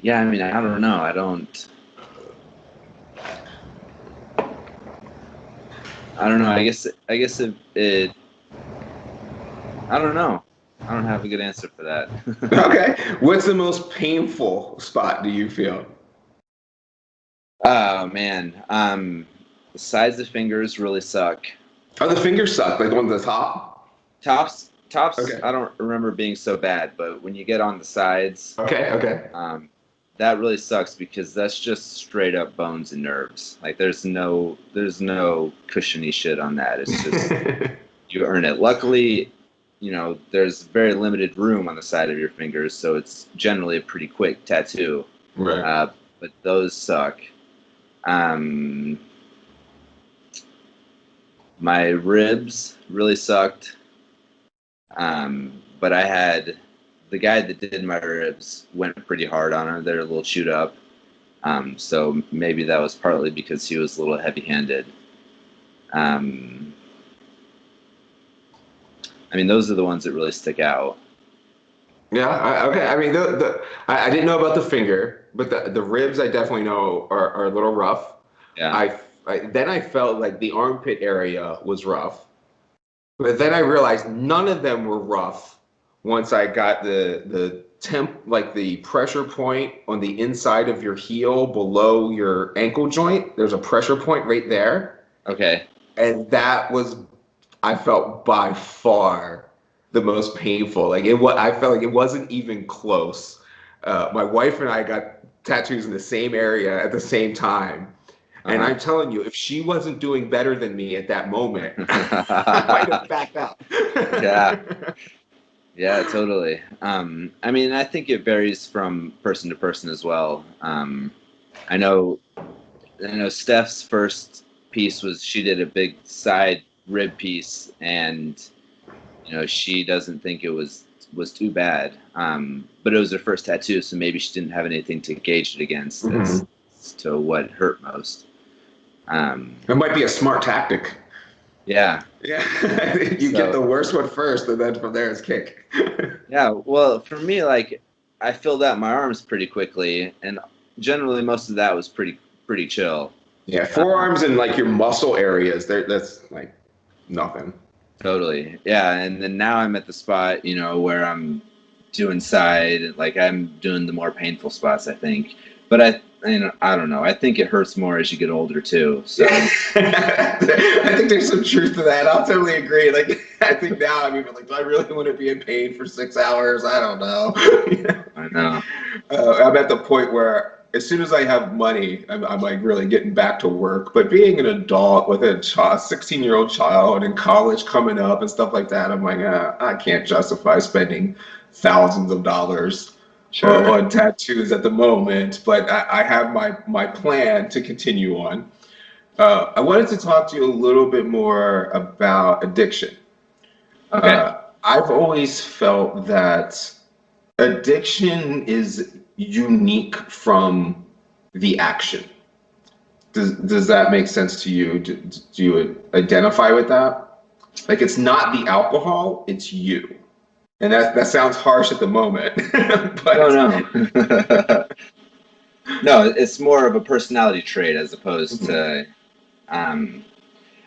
S10: Yeah, I mean, I don't know. I don't know. I guess it I don't know. I don't have a good answer for that.
S9: Okay. What's the most painful spot do you feel?
S10: Oh man. The sides of the fingers really suck.
S9: Oh, the fingers suck, like the one at the top?
S10: Tops,
S9: Okay.
S10: I don't remember being so bad, but when you get on the sides,
S9: Okay.
S10: that really sucks because that's just straight up bones and nerves. Like there's no cushiony shit on that. It's just you earn it. Luckily, there's very limited room on the side of your fingers, so it's generally a pretty quick tattoo.
S9: Right.
S10: But those suck. My ribs really sucked. But I had the guy that did my ribs went pretty hard on them. They're a little chewed up. So maybe that was partly because he was a little heavy-handed. I mean, those are the ones that really stick out.
S9: Yeah. Okay. I mean, I didn't know about the finger, but the ribs I definitely know are a little rough.
S10: Yeah.
S9: Then I felt like the armpit area was rough, but then I realized none of them were rough once I got the like the pressure point on the inside of your heel below your ankle joint. There's a pressure point right there.
S10: Okay.
S9: And that was, I felt by far the most painful. Like I felt like it wasn't even close. My wife and I got tattoos in the same area at the same time. And I'm telling you, if she wasn't doing better than me at that moment, I might have backed out.
S10: Yeah, totally. I mean, I think it varies from person to person as well. I know Steph's first piece was she did a big side rib piece, and she doesn't think it was too bad. But it was her first tattoo, so maybe she didn't have anything to gauge it against as to what hurt most.
S9: It might be a smart tactic.
S10: Yeah.
S9: Yeah, you get the worst one first, and then from there it's kick.
S10: Yeah, well, for me, like I filled out my arms pretty quickly, and generally most of that was pretty chill.
S9: Yeah, forearms and like your muscle areas, that's like nothing.
S10: Totally. Yeah, and then now I'm at the spot, where I'm doing side, like I'm doing the more painful spots, I think. But I don't know. I think it hurts more as you get older too. So
S9: I think there's some truth to that. I'll totally agree. Like, I think now I'm even like, do I really want to be in pain for 6 hours? I don't know.
S10: I know.
S9: I'm at the point where as soon as I have money, I'm like really getting back to work. But being an adult with a 16-year-old child in college coming up and stuff like that, I'm like, I can't justify spending thousands of dollars on tattoos at the moment. But I have my plan to continue on. I wanted to talk to you a little bit more about addiction.
S10: Okay.
S9: I've always felt that addiction is unique from the action. Does that make sense to you? Do you identify with that? Like it's not the alcohol, it's you. And that sounds harsh at the moment. But
S10: No. No, it's more of a personality trait as opposed to I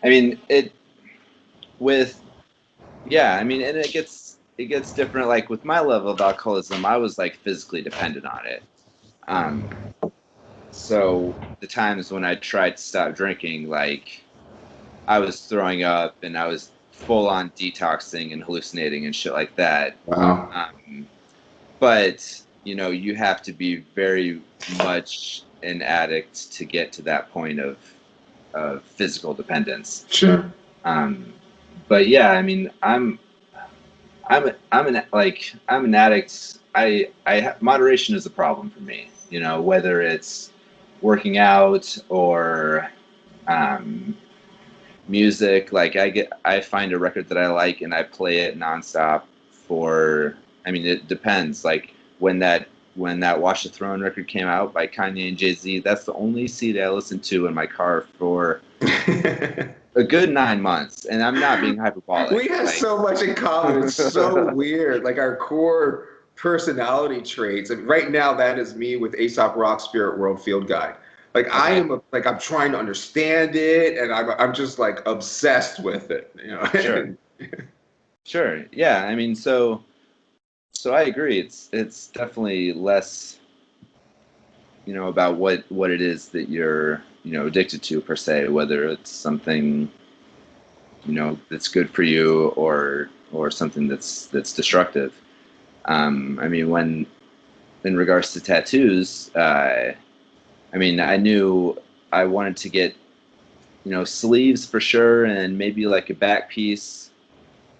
S10: mean it with yeah, I mean, and it gets different. Like with my level of alcoholism, I was like physically dependent on it. Um, so the times when I tried to stop drinking, like I was throwing up and I was full on detoxing and hallucinating and shit like that.
S9: wow.
S10: But you have to be very much an addict to get to that point of physical dependence.
S9: Sure.
S10: But yeah, I mean, I'm an addict. Moderation is a problem for me. Whether it's working out or music. Like I find a record that I like and I play it nonstop for. I mean, it depends. Like when that Watch the Throne record came out by Kanye and Jay-Z, that's the only CD I listened to in my car for a good 9 months, and I'm not being hyperbolic.
S9: We have so much in common. It's so weird. Like our core personality traits. And right now, that is me with Aesop Rock Spirit World Field Guide. Like I am, I'm trying to understand it, and I'm just like obsessed with it.
S10: Sure. Sure. Yeah. I mean, so I agree. It's definitely less, about what it is that you're, addicted to per se, whether it's something, that's good for you or something that's destructive. I mean, when in regards to tattoos, I mean, I knew I wanted to get, sleeves for sure, and maybe like a back piece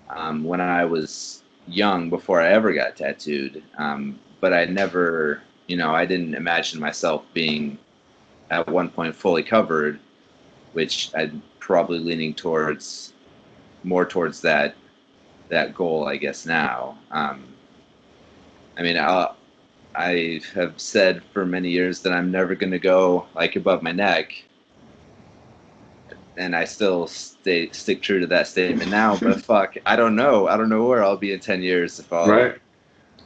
S10: when I was young before I ever got tattooed. But I never, I didn't imagine myself being at one point fully covered, which I'm probably leaning more towards that goal, I guess now. I mean, I have said for many years that I'm never going to go like above my neck, and I still stick true to that statement now. But fuck, I don't know where I'll be in 10 years if I'll,
S9: right.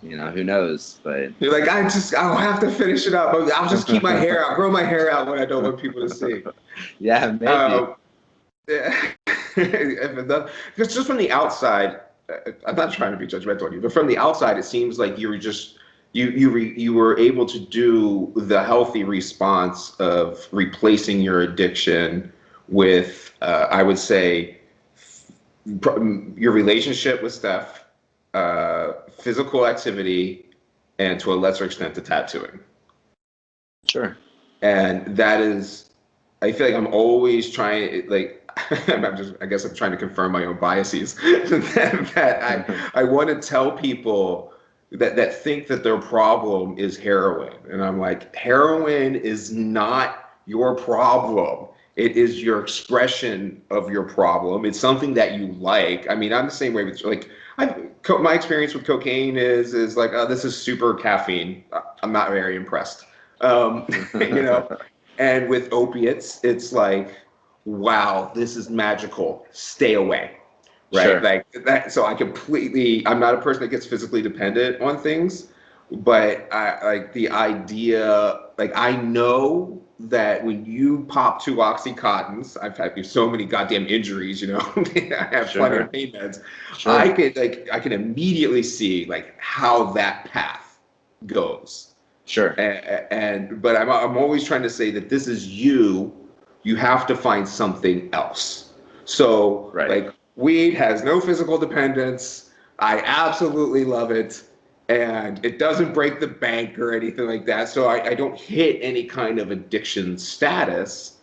S10: Who knows? But
S9: You're like, I'll have to finish it up. I'll just keep my hair out, grow my hair out when I don't want people to see.
S10: Yeah, maybe.
S9: Yeah. Because just from the outside, I'm not trying to be judgmental on you, but from the outside, it seems like you were just you were able to do the healthy response of replacing your addiction with, I would say, your relationship with Steph, physical activity, and to a lesser extent, the tattooing.
S10: Sure.
S9: And that is, I feel like I'm always trying, like, I guess I'm trying to confirm my own biases, that I want to tell people that think that their problem is heroin. And I'm like, heroin is not your problem. It is your expression of your problem. It's something that you like. I mean, I'm the same way with, like, my experience with cocaine is like, oh, this is super caffeine. I'm not very impressed. And with opiates, it's like, wow, this is magical, stay away. Right?
S10: Sure.
S9: Like that. So I'm not a person that gets physically dependent on things, but I like the idea, like I know that when you pop 2 Oxycontins, I've had so many goddamn injuries, I have plenty
S10: Sure.
S9: of pain meds.
S10: Sure.
S9: I can immediately see like how that path goes.
S10: Sure.
S9: But I'm always trying to say that this is you have to find something else. So
S10: Right.
S9: like weed has no physical dependence. I absolutely love it. And it doesn't break the bank or anything like that. So I don't hit any kind of addiction status.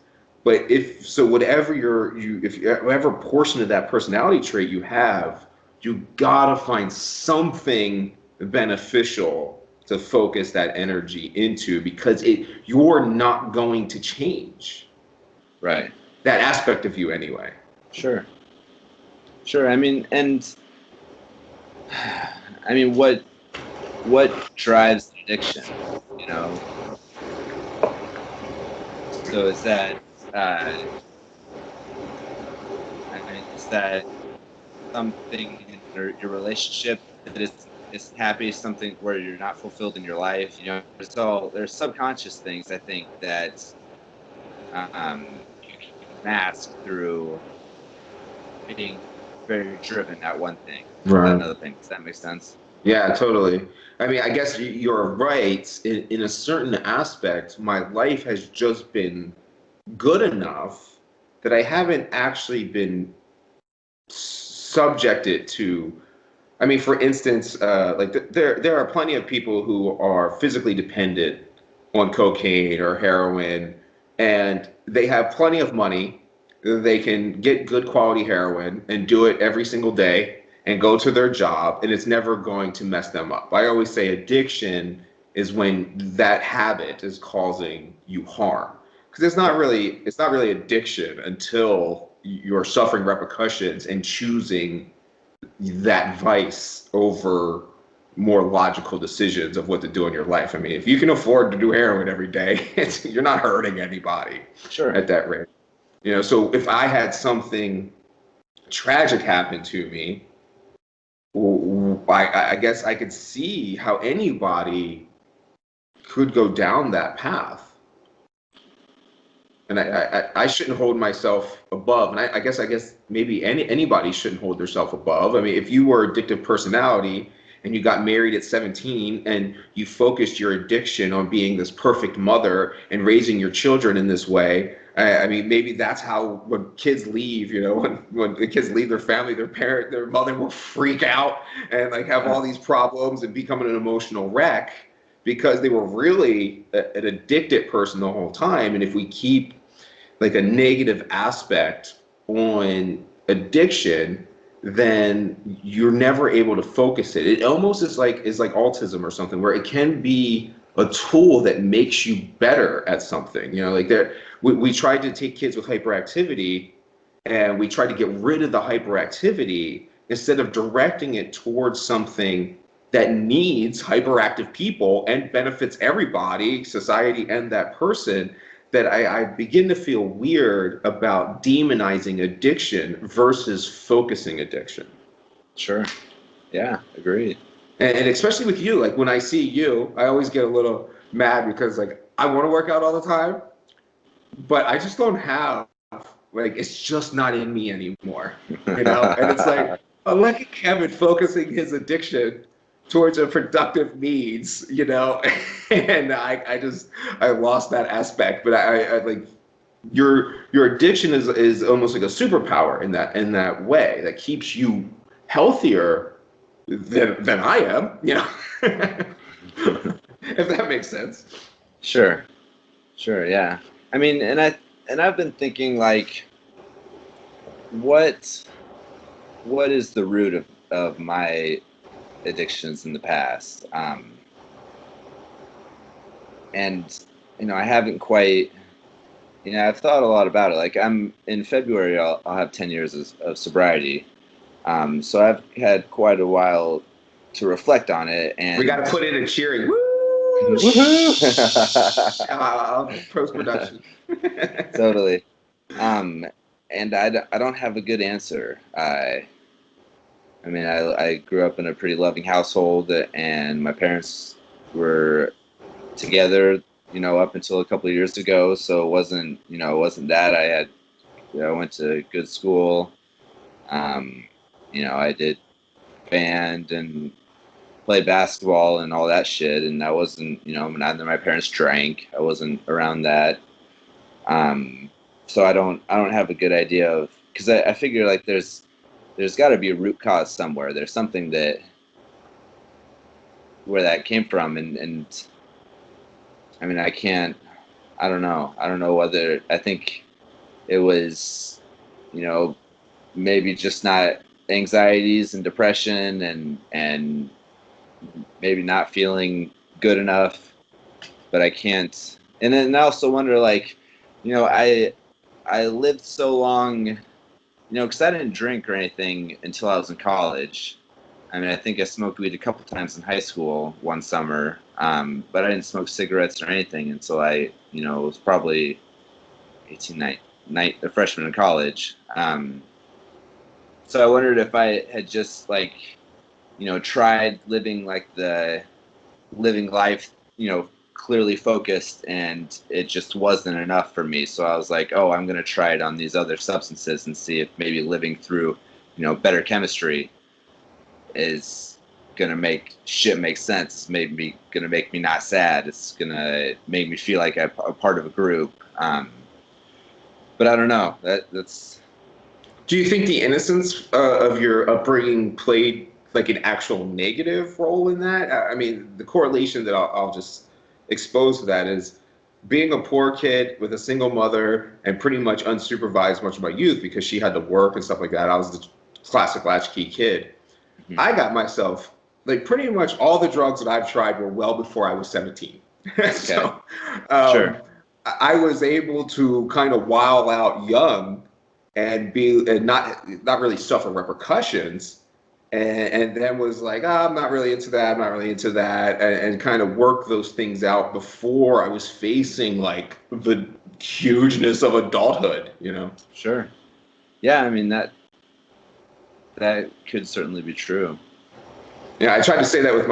S9: But whatever portion of that personality trait you have, you gotta find something beneficial to focus that energy into, because you're not going to change.
S10: Right.
S9: That aspect of you anyway.
S10: Sure. Sure. I mean, what drives addiction? So is that is that something in your relationship that is happy, something where you're not fulfilled in your life? There's subconscious things, I think, that you can mask through being very driven at one thing,
S9: Right.
S10: not another thing. Does that make sense?
S9: Yeah, totally. I mean, I guess you're right. In a certain aspect, my life has just been good enough that I haven't actually been subjected to. I mean, for instance, there are plenty of people who are physically dependent on cocaine or heroin, and they have plenty of money. They can get good quality heroin and do it every single day and go to their job, and it's never going to mess them up. I always say addiction is when that habit is causing you harm, because it's not really addiction until you're suffering repercussions and choosing that vice over more logical decisions of what to do in your life. I mean, if you can afford to do heroin every day, you're not hurting anybody.
S10: Sure.
S9: At that rate. So if I had something tragic happen to me, I guess I could see how anybody could go down that path. And I shouldn't hold myself above. And I guess maybe anybody shouldn't hold themselves above. I mean, if you were addictive personality and you got married at 17 and you focused your addiction on being this perfect mother and raising your children in this way, I mean, maybe that's how when kids leave, when the kids leave their family, their mother will freak out and like have all these problems and become an emotional wreck, because they were really an addicted person the whole time. And if we keep like a negative aspect on addiction, then you're never able to focus it. It almost is like autism or something, where it can be a tool that makes you better at something. We tried to take kids with hyperactivity and we tried to get rid of the hyperactivity instead of directing it towards something that needs hyperactive people and benefits everybody, society, and that person. That I begin to feel weird about demonizing addiction versus focusing addiction.
S10: Sure. Yeah, agreed.
S9: And especially with you, like when I see you, I always get a little mad because like I want to work out all the time, but I just don't have, like, it's just not in me anymore, And it's like, oh, look at Kevin focusing his addiction towards a productive means, and I lost that aspect. But I like your addiction is almost like a superpower in that way that keeps you healthier than I am, if that makes sense.
S10: Sure, yeah. I mean, and I've been thinking, like, what is the root of my addictions in the past? And I haven't quite. I've thought a lot about it. Like, I'm in February, I'll have 10 years of sobriety. So I've had quite a while to reflect on it, and
S9: we got to put in a cheering. Woo!
S10: Woohoo!
S9: Post production.
S10: Totally. And I don't have a good answer. I mean, I grew up in a pretty loving household, and my parents were together, up until a couple of years ago. So it wasn't that. I went to good school. I did band and played basketball and all that shit. And I wasn't, neither my parents drank. I wasn't around that. So I don't have a good idea of, because I figure like there's got to be a root cause somewhere. There's something where that came from, and I mean, I don't know whether, I think it was, maybe just not anxieties and depression and maybe not feeling good enough, but I can't. And then I also wonder, like, I lived so long, because I didn't drink or anything until I was in college. I mean, I think I smoked weed a couple times in high school one summer, but I didn't smoke cigarettes or anything until I, was probably 18, a freshman in college. So I wondered if I had just tried living living life, clearly focused, and it just wasn't enough for me. So I was like, oh, I'm going to try it on these other substances and see if maybe living through, better chemistry is going to make shit make sense. It's maybe going to make me not sad. It's going to make me feel like I'm a part of a group. But I don't know. That's.
S9: Do you think the innocence of your upbringing played like an actual negative role in that? I mean, the correlation that I'll just expose to that is being a poor kid with a single mother and pretty much unsupervised much of my youth because she had to work and stuff like that. I was the classic latchkey kid.
S10: Mm-hmm.
S9: I got myself, like, pretty much all the drugs that I've tried were well before I was 17.
S10: Okay.
S9: So
S10: Sure.
S9: I was able to kind of while out young and not really suffer repercussions, and then was like, I'm not really into that, I'm not really into that, and kind of work those things out before I was facing like the hugeness of adulthood,
S10: Sure. Yeah, I mean that could certainly be true.
S9: Yeah, I tried to say that with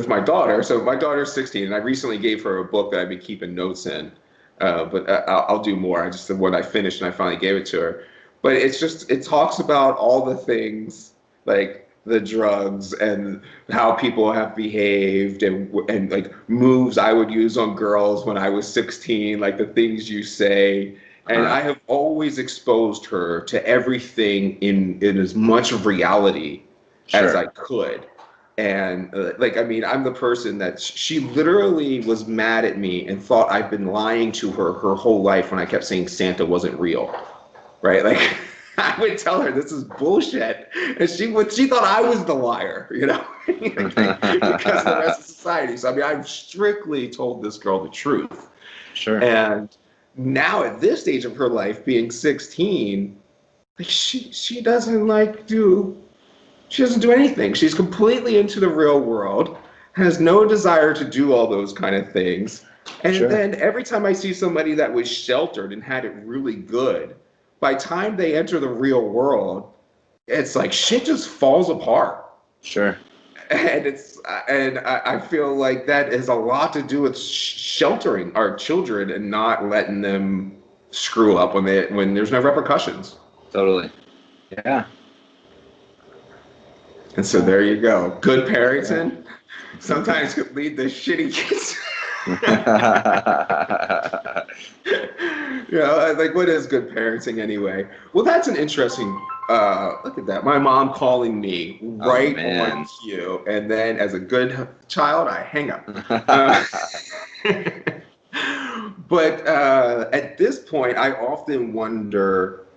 S9: my daughter. So my daughter's 16, and I recently gave her a book that I've been keeping notes in. But I'll do more. The one I finished and I finally gave it to her. But it talks about all the things like the drugs and how people have behaved and like moves I would use on girls when I was 16, like the things you say. And I have always exposed her to everything in as much of reality as I could. And I mean, I'm the person that she literally was mad at me and thought I've been lying to her whole life when I kept saying Santa wasn't real, right? Like I would tell her this is bullshit, and she thought I was the liar, because of the rest of society. So I mean, I've strictly told this girl the truth.
S10: Sure.
S9: And now at this stage of her life, being 16, like she doesn't She doesn't do anything. She's completely into the real world, has no desire to do all those kind of things. And then every time I see somebody that was sheltered and had it really good, by the time they enter the real world, it's like shit just falls apart.
S10: Sure.
S9: And I feel like that has a lot to do with sheltering our children and not letting them screw up when there's no repercussions.
S10: Totally. Yeah.
S9: And so there you go. Good parenting sometimes could lead to shitty kids. Like what is good parenting anyway? Well, that's an interesting, look at that. My mom calling me right on cue. And then as a good child, I hang up. But at this point, I often wonder,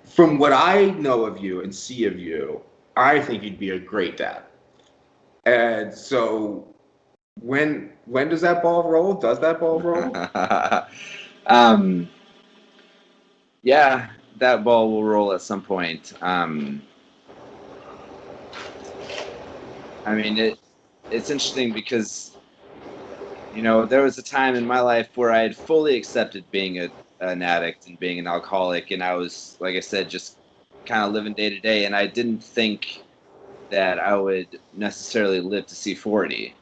S9: from what I know of you and see of you, I think you'd be a great dad. And so when does that ball roll? Does that ball roll?
S10: Yeah, that ball will roll at some point. I mean, it's interesting because, there was a time in my life where I had fully accepted being an addict and being an alcoholic, and I was, like I said, just kind of living day to day, and I didn't think that I would necessarily live to see 40.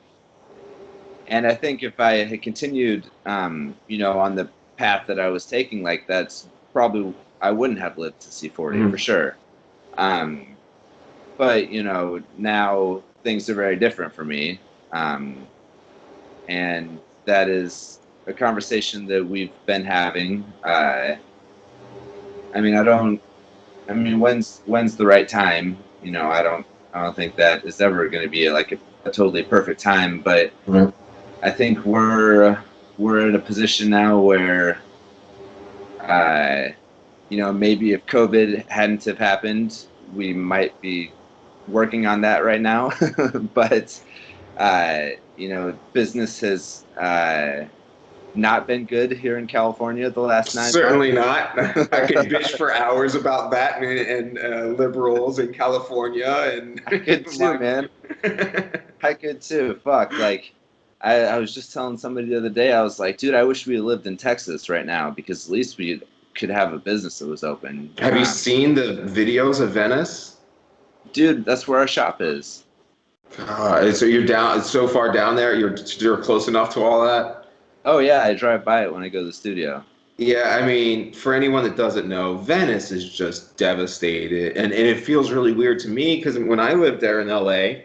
S10: And I think if I had continued, you know, on the path that I was taking, like that's probably I wouldn't have lived to see 40 for sure. But you know, now things are very different for me, and that is a conversation that we've been having. I mean, when's the right time? You know, I don't think that is ever going to be like a totally perfect time, but I think we're at a position now where, you know, maybe if COVID hadn't have happened, we might be working on that right now. But you know, business has not been good here in California the last 9 months.
S9: Certainly not. I could bitch for hours about that and liberals in California. And
S10: I could too, man. I could too. Fuck. Like, I was just telling somebody the other day, I was like, dude, I wish we lived in Texas right now because at least we could have a business that was open.
S9: Have you seen the videos of Venice?
S10: Dude, that's where our shop is.
S9: So you're down so far down there. You're close enough to all that.
S10: Oh yeah, I drive by it when I go to the studio.
S9: Yeah, I mean, for anyone that doesn't know, Venice is just devastated, and it feels really weird to me because when I lived there in LA,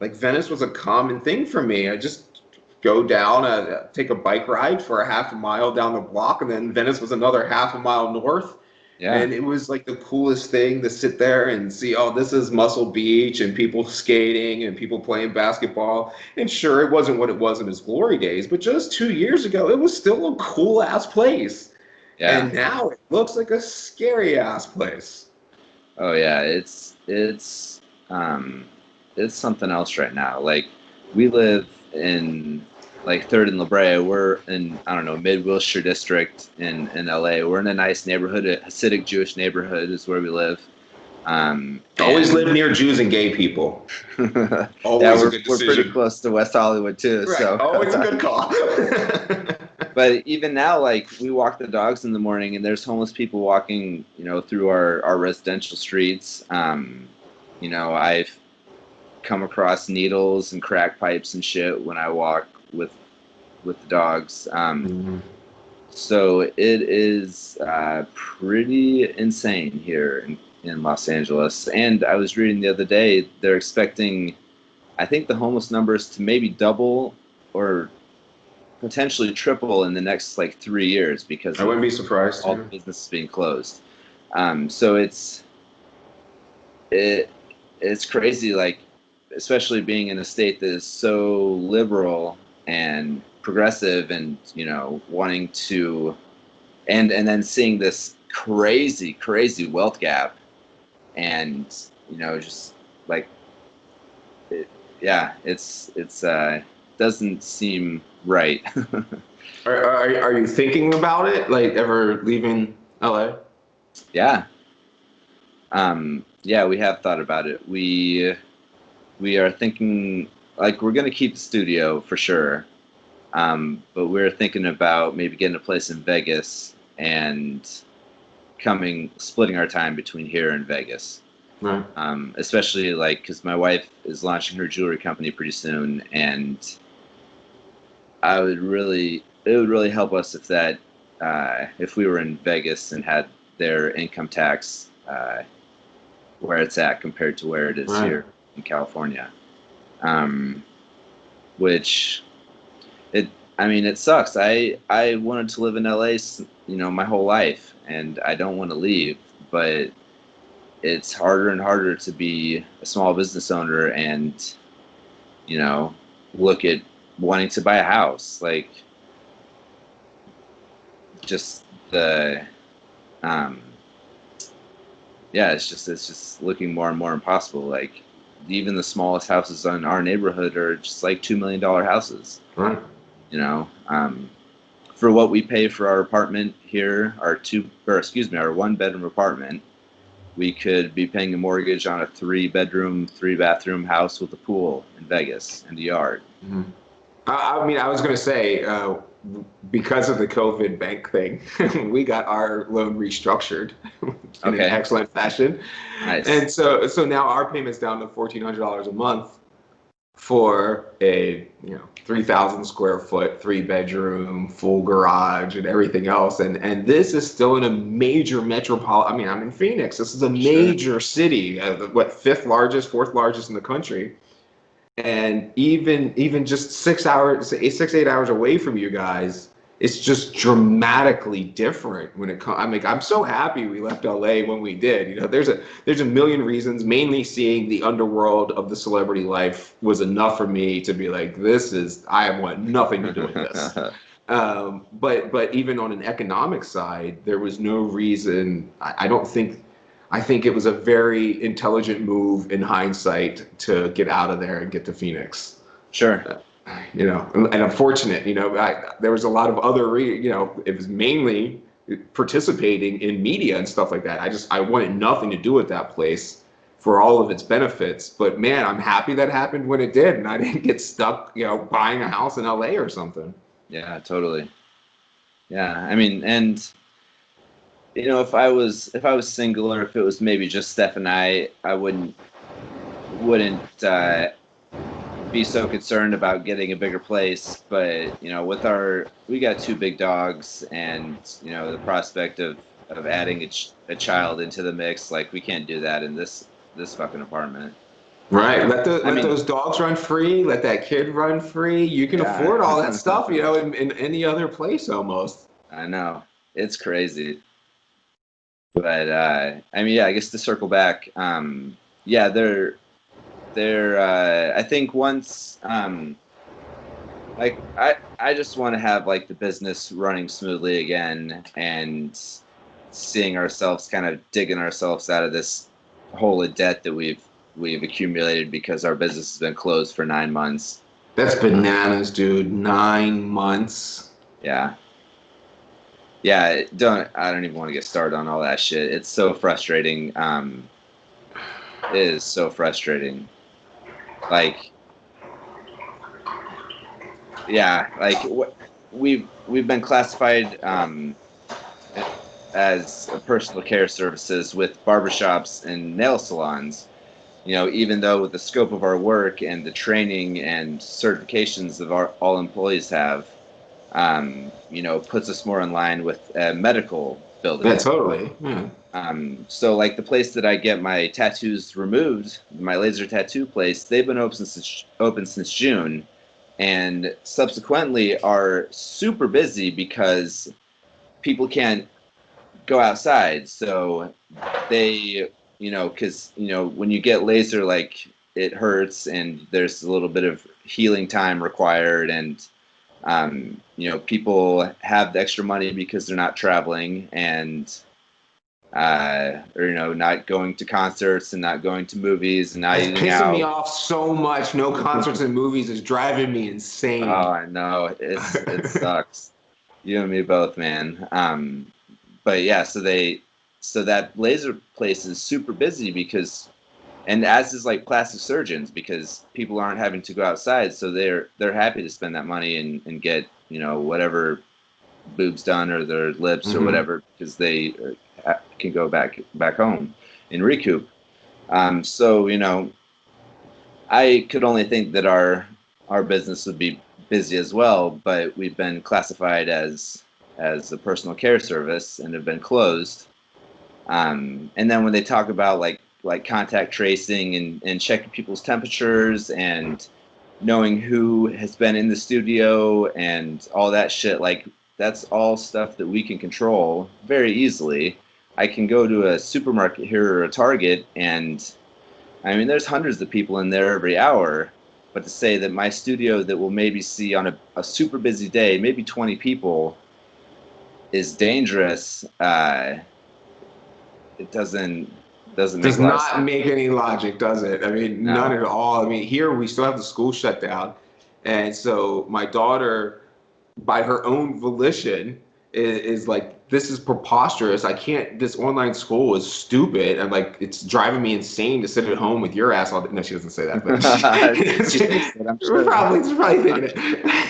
S9: like Venice was a common thing for me. I just go down, take a bike ride for a half a mile down the block, and then Venice was another half a mile north.
S10: Yeah.
S9: And it was like the coolest thing to sit there and see, oh, this is Muscle Beach and people skating and people playing basketball. And sure, it wasn't what it was in its glory days, but just 2 years ago, it was still a cool ass place.
S10: Yeah.
S9: And now it looks like a scary ass place.
S10: Oh yeah, it's something else right now. Like, we live in like 3rd and La Brea. We're in, I don't know, Mid-Wilshire district in LA. We're in a nice neighborhood, a Hasidic Jewish neighborhood is where we live.
S9: Always live near Jews and gay people. Always
S10: yeah,
S9: a good decision.
S10: We're pretty close to West Hollywood too.
S9: Right.
S10: So
S9: Always a good call.
S10: But even now, like, we walk the dogs in the morning and there's homeless people walking, you know, through our residential streets. You know, I've come across needles and crack pipes and shit when I walk with the dogs. So it is pretty insane here in Los Angeles. And I was reading the other day, they're expecting, I think, the homeless numbers to maybe double or potentially triple in the next like 3 years because
S9: I wouldn't be surprised.
S10: All the businesses being closed. So it's crazy, like, especially being in a state that is so liberal and progressive and, you know, wanting to, and then seeing this crazy wealth gap, and, you know, just like, it's doesn't seem right.
S9: Are you thinking about it, like ever leaving LA?
S10: Yeah. Yeah, we have thought about it. We are thinking, like, we're going to keep the studio for sure. But we're thinking about maybe getting a place in Vegas and splitting our time between here and Vegas.
S9: Right.
S10: Especially like, cause my wife is launching her jewelry company pretty soon, and it would really help us if we were in Vegas and had their income tax, where it's at compared to where it is here in California. Which it sucks. I wanted to live in LA, you know, my whole life, and I don't want to leave, but it's harder and harder to be a small business owner and, you know, look at wanting to buy a house. Like, just the, it's just looking more and more impossible. Like, even the smallest houses in our neighborhood are just like $2 million houses.
S9: Right.
S10: You know, for what we pay for our apartment here, our 1-bedroom apartment, we could be paying a mortgage on a 3-bedroom, 3-bathroom house with a pool in Vegas and a yard.
S9: I mean, I was going to say, because of the COVID bank thing, we got our loan restructured in an excellent fashion.
S10: Nice.
S9: And so now our payment's down to $1,400 a month for a 3,000 square foot, 3-bedroom, full garage and everything else. And this is still in a major metropolitan. I mean, I'm in Phoenix. This is a major city, what, 5th largest, 4th largest in the country. And even just 6 hours, 8 hours away from you guys, it's just dramatically different when it comes. I mean, I'm so happy we left LA when we did. You know, there's a million reasons. Mainly seeing the underworld of the celebrity life was enough for me to be like, I want nothing to do with this. But even on an economic side, there was no reason. I think it was a very intelligent move in hindsight to get out of there and get to Phoenix.
S10: Sure.
S9: And unfortunate, there was a lot of other, it was mainly participating in media and stuff like that. I wanted nothing to do with that place for all of its benefits. But man, I'm happy that happened when it did, and I didn't get stuck, buying a house in LA or something.
S10: Yeah, totally. Yeah, I mean, and if I was single, or if it was maybe just Steph and I wouldn't be so concerned about getting a bigger place. But we got 2 big dogs, and the prospect of adding a child into the mix, like, we can't do that in this fucking apartment.
S9: Right. Let those dogs run free. Let that kid run free. You can afford all that stuff, in any other place almost.
S10: I know, it's crazy. But I guess to circle back, I think once, I just want to have like the business running smoothly again, and seeing ourselves kind of digging ourselves out of this hole of debt that we've accumulated because our business has been closed for 9 months.
S9: That's bananas, dude. 9 months.
S10: Yeah. Yeah, I don't even want to get started on all that shit. It's so frustrating. It is so frustrating. Like, yeah, like we've been classified as personal care services with barbershops and nail salons. Even though with the scope of our work and the training and certifications of all employees have, puts us more in line with a medical building.
S9: Yeah, totally. Yeah.
S10: So like the place that I get my tattoos removed, my laser tattoo place, they've been open since June, and subsequently are super busy because people can't go outside. So they, because when you get laser, like, it hurts, and there's a little bit of healing time required, and people have the extra money because they're not traveling, and or not going to concerts, and not going to movies, and not eating out.
S9: It's pissing me off so much. No concerts and movies is driving me insane.
S10: Oh, I know, it sucks. You and me both, man. But yeah, so that laser place is super busy because, and as is like plastic surgeons, because people aren't having to go outside, so they're happy to spend that money and get whatever boobs done, or their lips, or whatever, because they can go back home and recoup. So I could only think that our business would be busy as well, but we've been classified as a personal care service and have been closed. And then when they talk about like contact tracing and checking people's temperatures and knowing who has been in the studio and all that shit, like, that's all stuff that we can control very easily. I can go to a supermarket here or a Target, and I mean, there's hundreds of people in there every hour. But to say that my studio that will maybe see on a super busy day, maybe 20 people, is dangerous, it does
S9: not make any logic, does it? I mean,
S10: No.
S9: None at all. I mean, here we still have the school shut down, and so my daughter, by her own volition, is like, this is preposterous. I can't, this online school is stupid. And like, it's driving me insane to sit at home with your ass all day. No, she doesn't say that, but
S10: She thinks that, I'm sure.
S9: she's probably thinking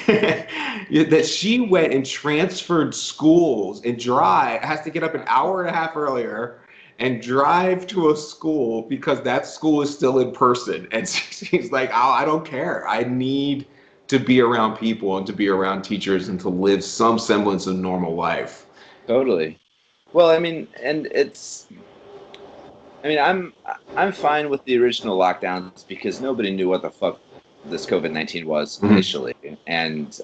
S9: it. That she went and transferred schools and has to get up an hour and a half earlier and drive to a school because that school is still in person. And she's like, oh, I don't care. I need to be around people and to be around teachers and to live some semblance of normal life.
S10: Totally. Well, I mean, and I'm fine with the original lockdowns because nobody knew what the fuck this COVID-19 was initially. And,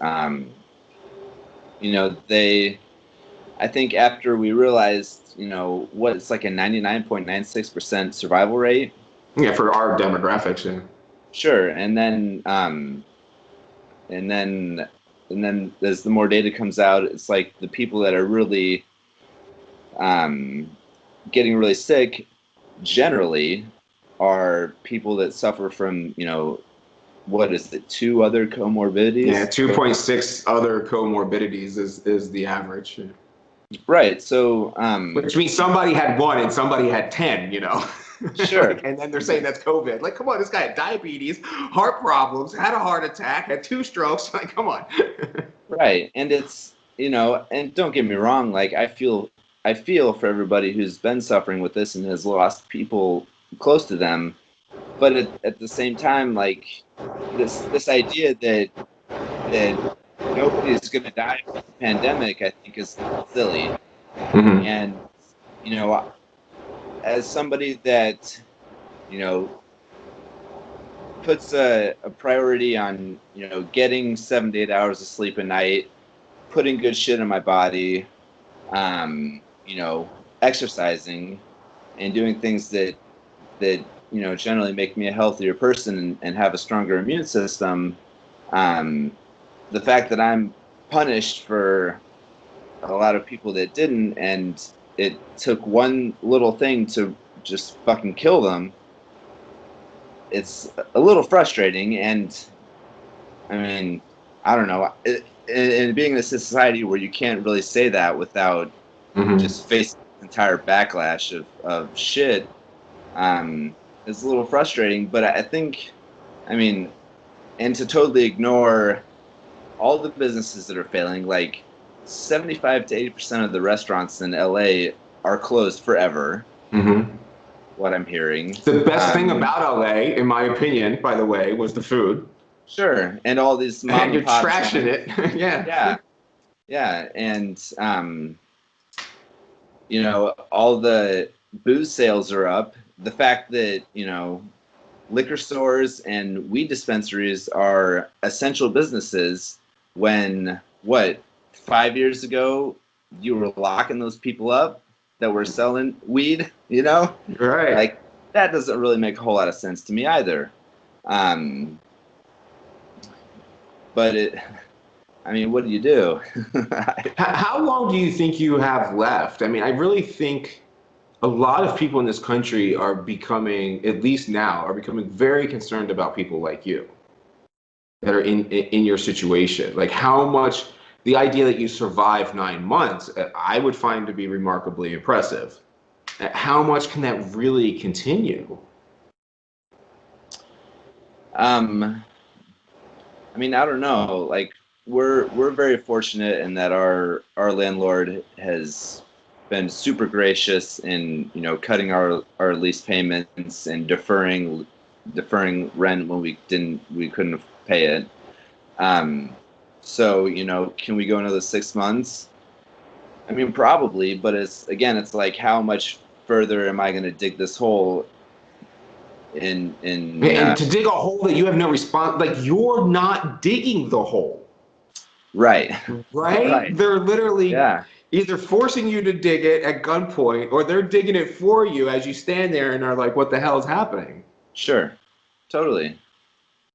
S10: I think after we realized, what it's like a 99.96% survival rate.
S9: Yeah, for our demographics, yeah.
S10: Sure. And then as the more data comes out, it's like the people that are really getting really sick generally are people that suffer from, what is it, 2 other comorbidities?
S9: Yeah, 2.6 other comorbidities is the average.
S10: Right. So,
S9: which means somebody had 1 and somebody had 10,
S10: Sure.
S9: And then they're saying that's COVID. Like, come on, this guy had diabetes, heart problems, had a heart attack, had 2 strokes. Like, come on.
S10: Right. And it's, and don't get me wrong, like I feel for everybody who's been suffering with this and has lost people close to them. But at the same time, like this idea that nobody's going to die from the pandemic, I think is silly.
S9: Mm-hmm.
S10: And, as somebody that, puts a priority on, getting 7 to 8 hours of sleep a night, putting good shit in my body, exercising and doing things that generally make me a healthier person and have a stronger immune system. The fact that I'm punished for a lot of people that didn't, and it took one little thing to just fucking kill them, it's a little frustrating. And I mean, I don't know, and being in a society where you can't really say that without just facing the entire backlash of shit, is a little frustrating. But I think, and to totally ignore all the businesses that are failing, like 75 to 80% of the restaurants in LA are closed forever. What I'm hearing.
S9: The best thing about LA, in my opinion, by the way, was the food.
S10: Sure, and all these mom
S9: and you're
S10: and pop
S9: trashing it.
S10: Yeah, and all the booze sales are up. The fact that liquor stores and weed dispensaries are essential businesses, when 5 years ago you were locking those people up that were selling weed,
S9: Right.
S10: Like, that doesn't really make a whole lot of sense to me either. But what do you do?
S9: How long do you think you have left? I really think a lot of people in this country are becoming, at least now, are becoming very concerned about people like you that are in your situation. Like, how much, the idea that you survived 9 months, I would find to be remarkably impressive. How much can that really continue?
S10: I don't know. Like, we're very fortunate in that our landlord has been super gracious in cutting our lease payments and deferring rent when we couldn't pay it. So can we go another 6 months? Probably, but it's like, how much further am I going to dig this hole? And
S9: to dig a hole that you have no response, like, you're not digging the hole.
S10: Right.
S9: They're literally either forcing you to dig it at gunpoint, or they're digging it for you as you stand there and are like, what the hell is happening?
S10: Sure. Totally.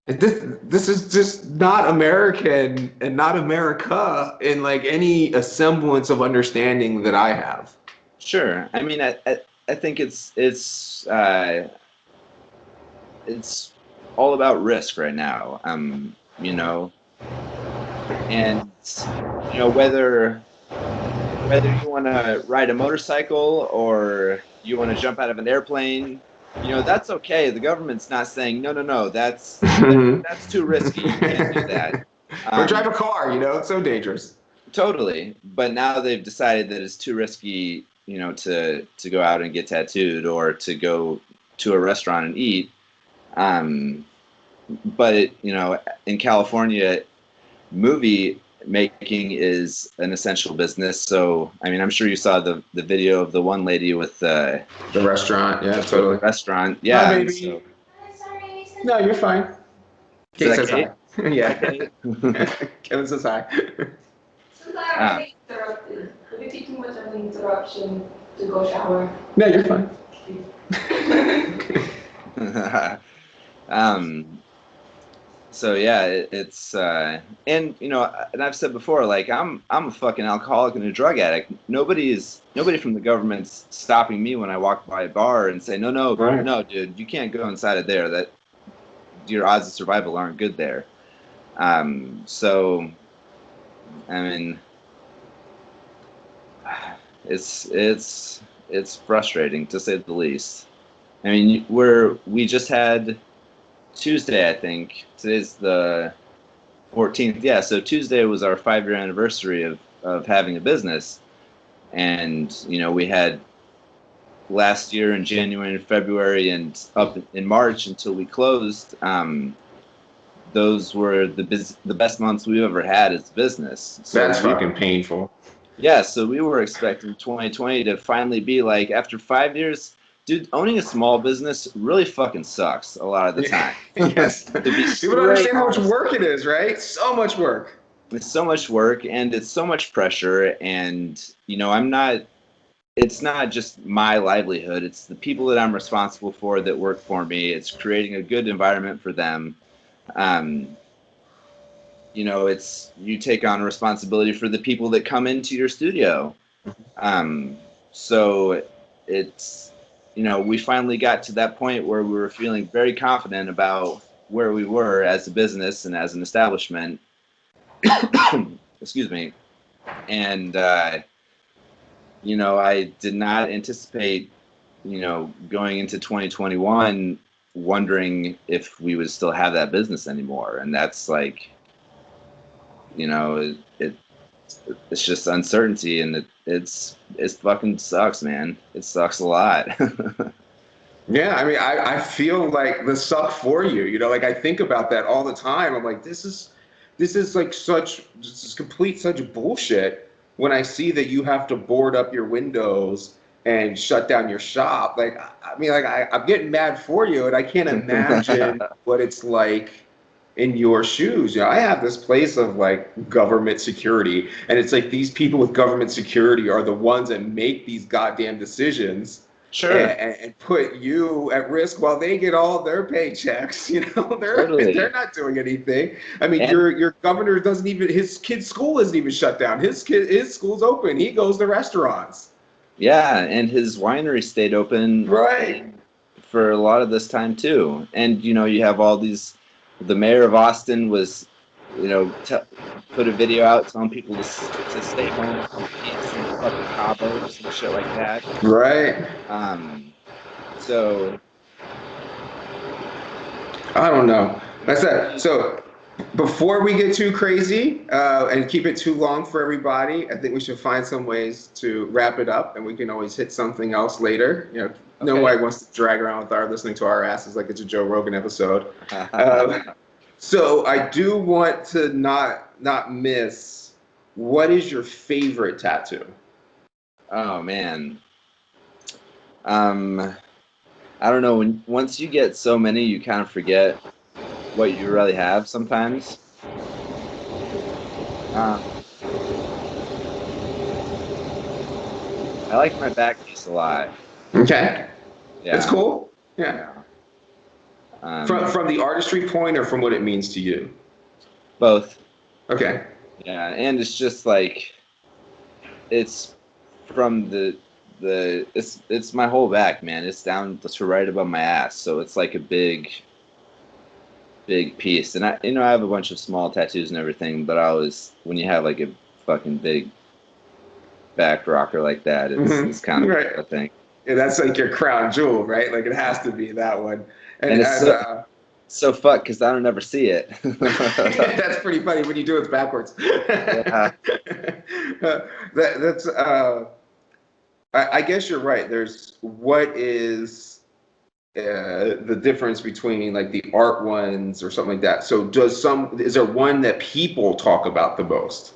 S9: This is just not American and not America in like any semblance of understanding that I have.
S10: Sure. I think it's all about risk right now. And whether whether you want to ride a motorcycle or you want to jump out of an airplane, that's okay. The government's not saying no, that's too risky. You can't do that.
S9: Or drive a car, it's so dangerous.
S10: Totally. But now they've decided that it's too risky, to go out and get tattooed or to go to a restaurant and eat. But in California, movie making is an essential business. So, I mean, I'm sure you saw the video of the one lady with the
S9: restaurant. Yeah, totally.
S10: The restaurant. Yeah.
S9: Hi, baby.
S10: So,
S9: no, you're fine. Kate says
S10: Kate?
S9: hi. Yeah. Kevin says hi.
S11: Sorry, interrupted. If you take too much of an interruption to go shower.
S9: No, you're fine.
S10: So yeah, it's and and I've said before, like I'm a fucking alcoholic and a drug addict. Nobody from the government's stopping me when I walk by a bar and say, no, dude, you can't go inside of there. That your odds of survival aren't good there. So, I mean, it's frustrating to say the least. I mean, we just had Tuesday, I think. Today's the 14th. Yeah, so Tuesday was our 5-year anniversary of having a business. And, we had last year in January and February and up in March until we closed. Those were the best months we've ever had as a business. So
S9: that's fucking painful.
S10: Yeah, so we were expecting 2020 to finally be like, after 5 years, dude, owning a small business really fucking sucks a lot of the time.
S9: Yes. People don't understand how much work it is, right? So much work.
S10: It's so much work and it's so much pressure. And, it's not just my livelihood. It's the people that I'm responsible for that work for me. It's creating a good environment for them. It's you take on responsibility for the people that come into your studio. So it's, we finally got to that point where we were feeling very confident about where we were as a business and as an establishment. Excuse me. And, I did not anticipate, going into 2021 wondering if we would still have that business anymore. And that's like, it's just uncertainty, and it fucking sucks, man. It sucks a lot.
S9: Yeah, I mean, I feel like the suck for you. Like I think about that all the time. I'm like, this is like such bullshit. When I see that you have to board up your windows and shut down your shop, like, I mean, like I'm getting mad for you, and I can't imagine what it's like in your shoes. I have this place of like government security, and it's like these people with government security are the ones that make these goddamn decisions.
S10: Sure.
S9: And put you at risk while they get all their paychecks. They're not doing anything. I mean, your governor doesn't even, his kid's school isn't even shut down. His school's open. He goes to restaurants.
S10: Yeah, and his winery stayed open for a lot of this time too. And you have all these. The mayor of Austin was, put a video out telling people to stay home from peace and fucking cobos and shit like that.
S9: Right.
S10: So.
S9: I don't know. That's that. So before we get too crazy and keep it too long for everybody, I think we should find some ways to wrap it up, and we can always hit something else later. Nobody wants to drag around with listening to our asses like it's a Joe Rogan episode. So I do want to not miss, what is your favorite tattoo?
S10: Oh man. I don't know. Once you get so many, you kind of forget what you really have sometimes. I like my back piece a lot.
S9: Okay.
S10: Yeah.
S9: It's cool. Yeah. From the artistry point, or from what it means to you?
S10: Both.
S9: Okay.
S10: Yeah, and it's just like, it's from it's my whole back, man. It's down to right above my ass, so it's like a big piece. And I have a bunch of small tattoos and everything, but when you have like a fucking big back rocker like that. It's kind of
S9: Right.
S10: a thing.
S9: Yeah, that's like your crown jewel, right? Like it has to be that one.
S10: And it's so fucked because I don't ever see it.
S9: That's pretty funny when you do it backwards.
S10: Yeah.
S9: That's I guess you're right. There's what is the difference between like the art ones or something like that. So is there one that people talk about the most?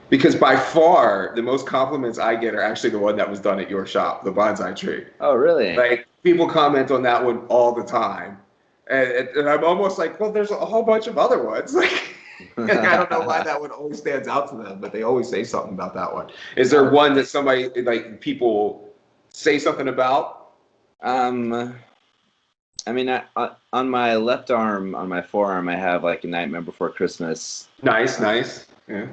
S9: Because by far the most compliments I get are actually the one that was done at your shop, the bonsai tree.
S10: Oh, really?
S9: Like people comment on that one all the time, and I'm almost like, well, there's a whole bunch of other ones. Like I don't know why that one always stands out to them, but they always say something about that one. Is there one that somebody like people say something about?
S10: I mean, on my left arm, on my forearm, I have like a Nightmare Before Christmas.
S9: Nice. Yeah.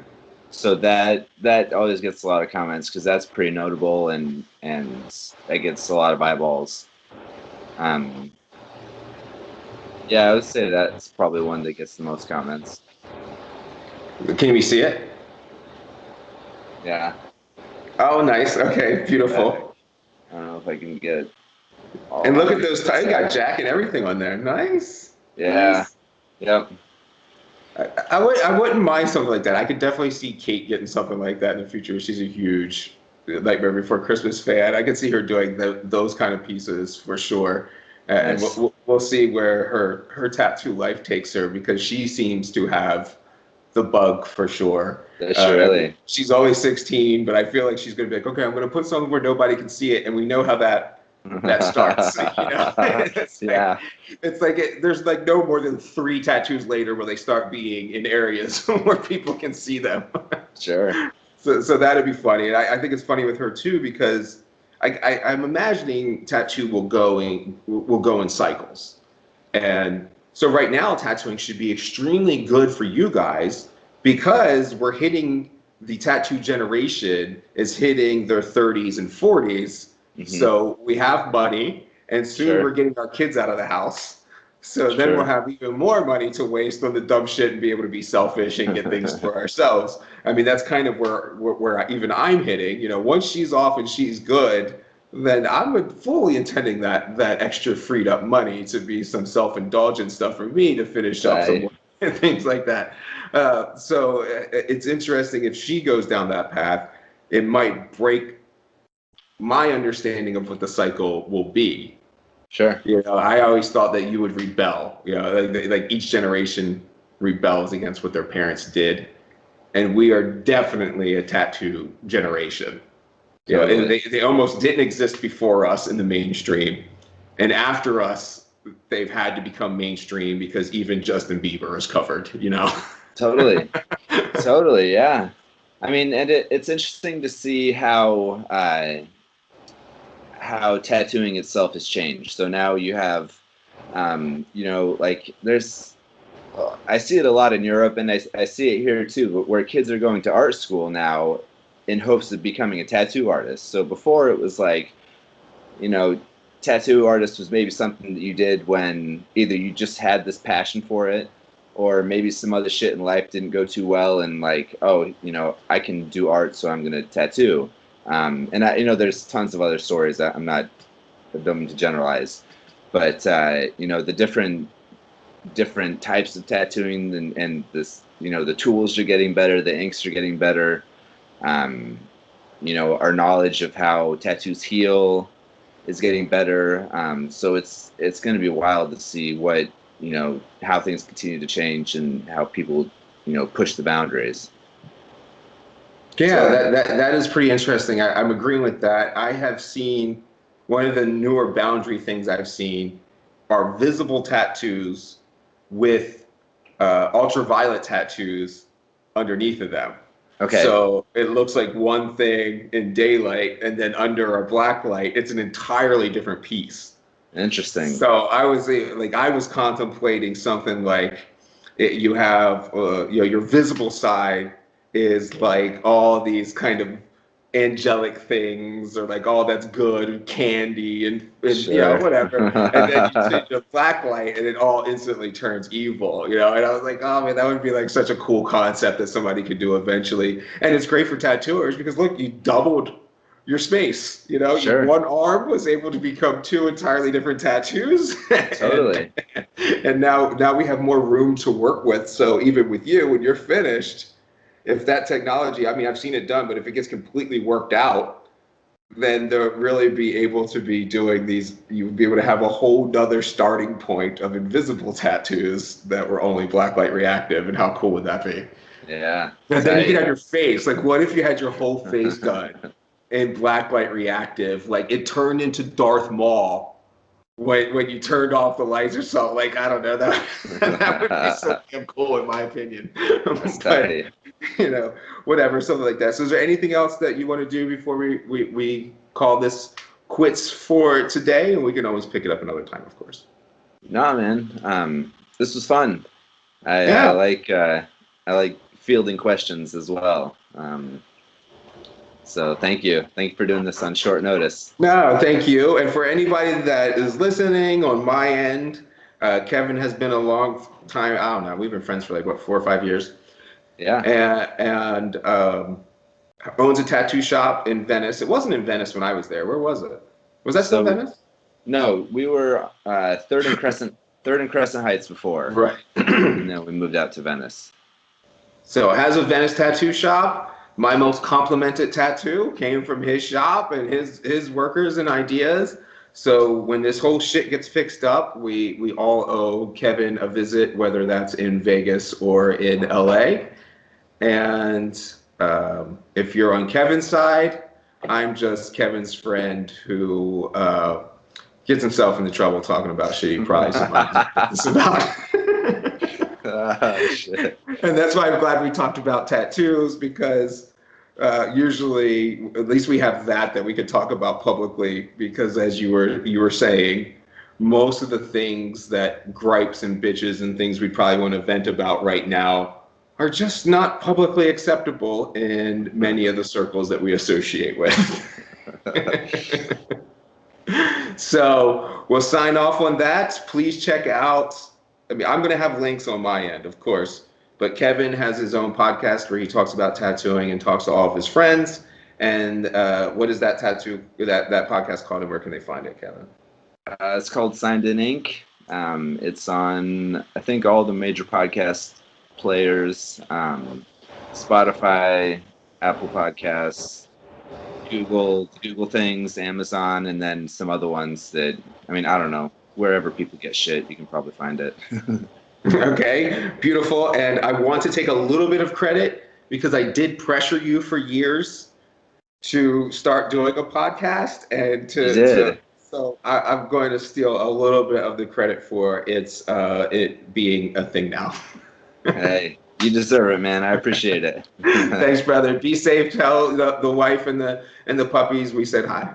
S10: So that always gets a lot of comments because that's pretty notable and that gets a lot of eyeballs. Yeah, I would say that's probably one that gets the most comments.
S9: Can we see it?
S10: Yeah.
S9: Oh, nice. Okay, beautiful.
S10: I don't know if I can get it.
S9: And look at those. You got Jack and everything on there. Nice.
S10: Yeah.
S9: Nice.
S10: Yep.
S9: I wouldn't mind something like that. I could definitely see Kate getting something like that in the future. She's a huge Nightmare Before Christmas fan. I could see her doing those kind of pieces for sure. And
S10: Nice.
S9: we'll see where her tattoo life takes her because she seems to have the bug for sure.
S10: Really.
S9: She's only 16, but I feel like she's going to be like, okay, I'm going to put something where nobody can see it, and we know how that starts. You know? It's like there's like no more than 3 tattoos later where they start being in areas where people can see them.
S10: Sure.
S9: So that'd be funny, and I think it's funny with her too because I'm imagining tattoo will go in cycles, and so right now tattooing should be extremely good for you guys because we're hitting the tattoo generation is hitting their 30s and 40s. Mm-hmm. So we have money, and soon we're getting our kids out of the house. So then we'll have even more money to waste on the dumb shit and be able to be selfish and get things for ourselves. I mean, that's kind of where even I'm hitting. You know, once she's off and she's good, then I'm fully intending that extra freed up money to be some self-indulgent stuff for me to finish up some and things like that. So it's interesting if she goes down that path, it might break my understanding of what the cycle will be.
S10: Sure.
S9: You know, I always thought that you would rebel. You know, like each generation rebels against what their parents did, and we are definitely a tattoo generation. You know, they almost didn't exist before us in the mainstream, and after us, they've had to become mainstream because even Justin Bieber is covered. You know.
S10: Totally. Totally. Yeah. I mean, and it's interesting to see how tattooing itself has changed. So now you have, you know, like I see it a lot in Europe, and I see it here too, where kids are going to art school now in hopes of becoming a tattoo artist. So before it was like, you know, tattoo artist was maybe something that you did when either you just had this passion for it, or maybe some other shit in life didn't go too well, and like, oh, you know, I can do art, so I'm gonna tattoo. And you know, there's tons of other stories that I don't mean to generalize, but you know, the different types of tattooing and this, you know, the tools are getting better, the inks are getting better. You know, our knowledge of how tattoos heal is getting better. So it's going to be wild to see what, you know, how things continue to change and how people, you know, push the boundaries.
S9: Yeah, that is pretty interesting. I'm agreeing with that. I have seen one of the newer boundary things I've seen are visible tattoos with ultraviolet tattoos underneath of them.
S10: Okay.
S9: So it looks like one thing in daylight, and then under a black light, it's an entirely different piece.
S10: Interesting.
S9: So I was contemplating something like you have you know, your visible side is like all these kind of angelic things or like all that's good and candy and you know,
S10: Sure.
S9: whatever. And then you change a black light and it all instantly turns evil, you know? And I was like, oh man, that would be like such a cool concept that somebody could do eventually. And it's great for tattooers because look, you doubled your space, you know?
S10: Sure.
S9: One arm was able to become two entirely different tattoos.
S10: Totally.
S9: And now we have more room to work with. So even with you, when you're finished, if that technology, I mean, I've seen it done, but if it gets completely worked out, then they'll really be able to be doing these, you would be able to have a whole nother starting point of invisible tattoos that were only blacklight reactive. And how cool would that be?
S10: Yeah.
S9: And then you could have your face. Like, what if you had your whole face done in blacklight reactive? Like, it turned into Darth Maul when you turned off the lights or something. Like, I don't know, that would be so damn cool in my opinion. But, you know, whatever, something like that. So is there anything else that you want to do before we call this quits for today? And we can always pick it up another time, of course.
S10: No, man. This was fun. I like fielding questions as well. So thank you. Thank you for doing this on short notice.
S9: No, thank you. And for anybody that is listening on my end, Kevin has been a long time, I don't know, we've been friends for like, what, 4 or 5 years?
S10: Yeah.
S9: And owns a tattoo shop in Venice. It wasn't in Venice when I was there. Where was it? Was that still Venice?
S10: No, we were Third and Crescent Heights before.
S9: Right.
S10: And then we moved out to Venice.
S9: So has a Venice tattoo shop. My most complimented tattoo came from his shop and his workers and ideas. So when this whole shit gets fixed up, we all owe Kevin a visit, whether that's in Vegas or in LA. And if you're on Kevin's side, I'm just Kevin's friend who gets himself into trouble talking about shit he probably it's about.
S10: Shit.
S9: And that's why I'm glad we talked about tattoos, because usually, at least we have that we could talk about publicly, because as you were saying, most of the things that gripes and bitches and things we probably want to vent about right now are just not publicly acceptable in many of the circles that we associate with. So we'll sign off on that. Please check out, I mean, I'm going to have links on my end, of course, but Kevin has his own podcast where he talks about tattooing and talks to all of his friends. And what is that podcast called, and where can they find it, Kevin?
S10: It's called Signed in Ink. It's on, I think, all the major podcast players, Spotify, Apple Podcasts, Google things, Amazon, and then some other ones that, I mean, I don't know, wherever people get shit, you can probably find it.
S9: Okay, beautiful. And I want to take a little bit of credit because I did pressure you for years to start doing a podcast, and so I'm going to steal a little bit of the credit for it being a thing now.
S10: Hey, you deserve it, man. I appreciate it.
S9: Thanks, brother. Be safe. Tell the wife and the puppies we said hi.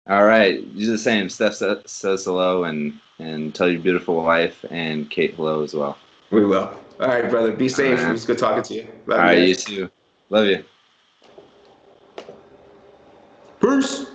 S10: All right, you do the same. Steph says hello, and tell your beautiful wife and Kate hello as well.
S9: We will. All right, brother. Be safe. It was good talking to you. Love
S10: All right,
S9: you
S10: you too. Love you.
S9: Peace.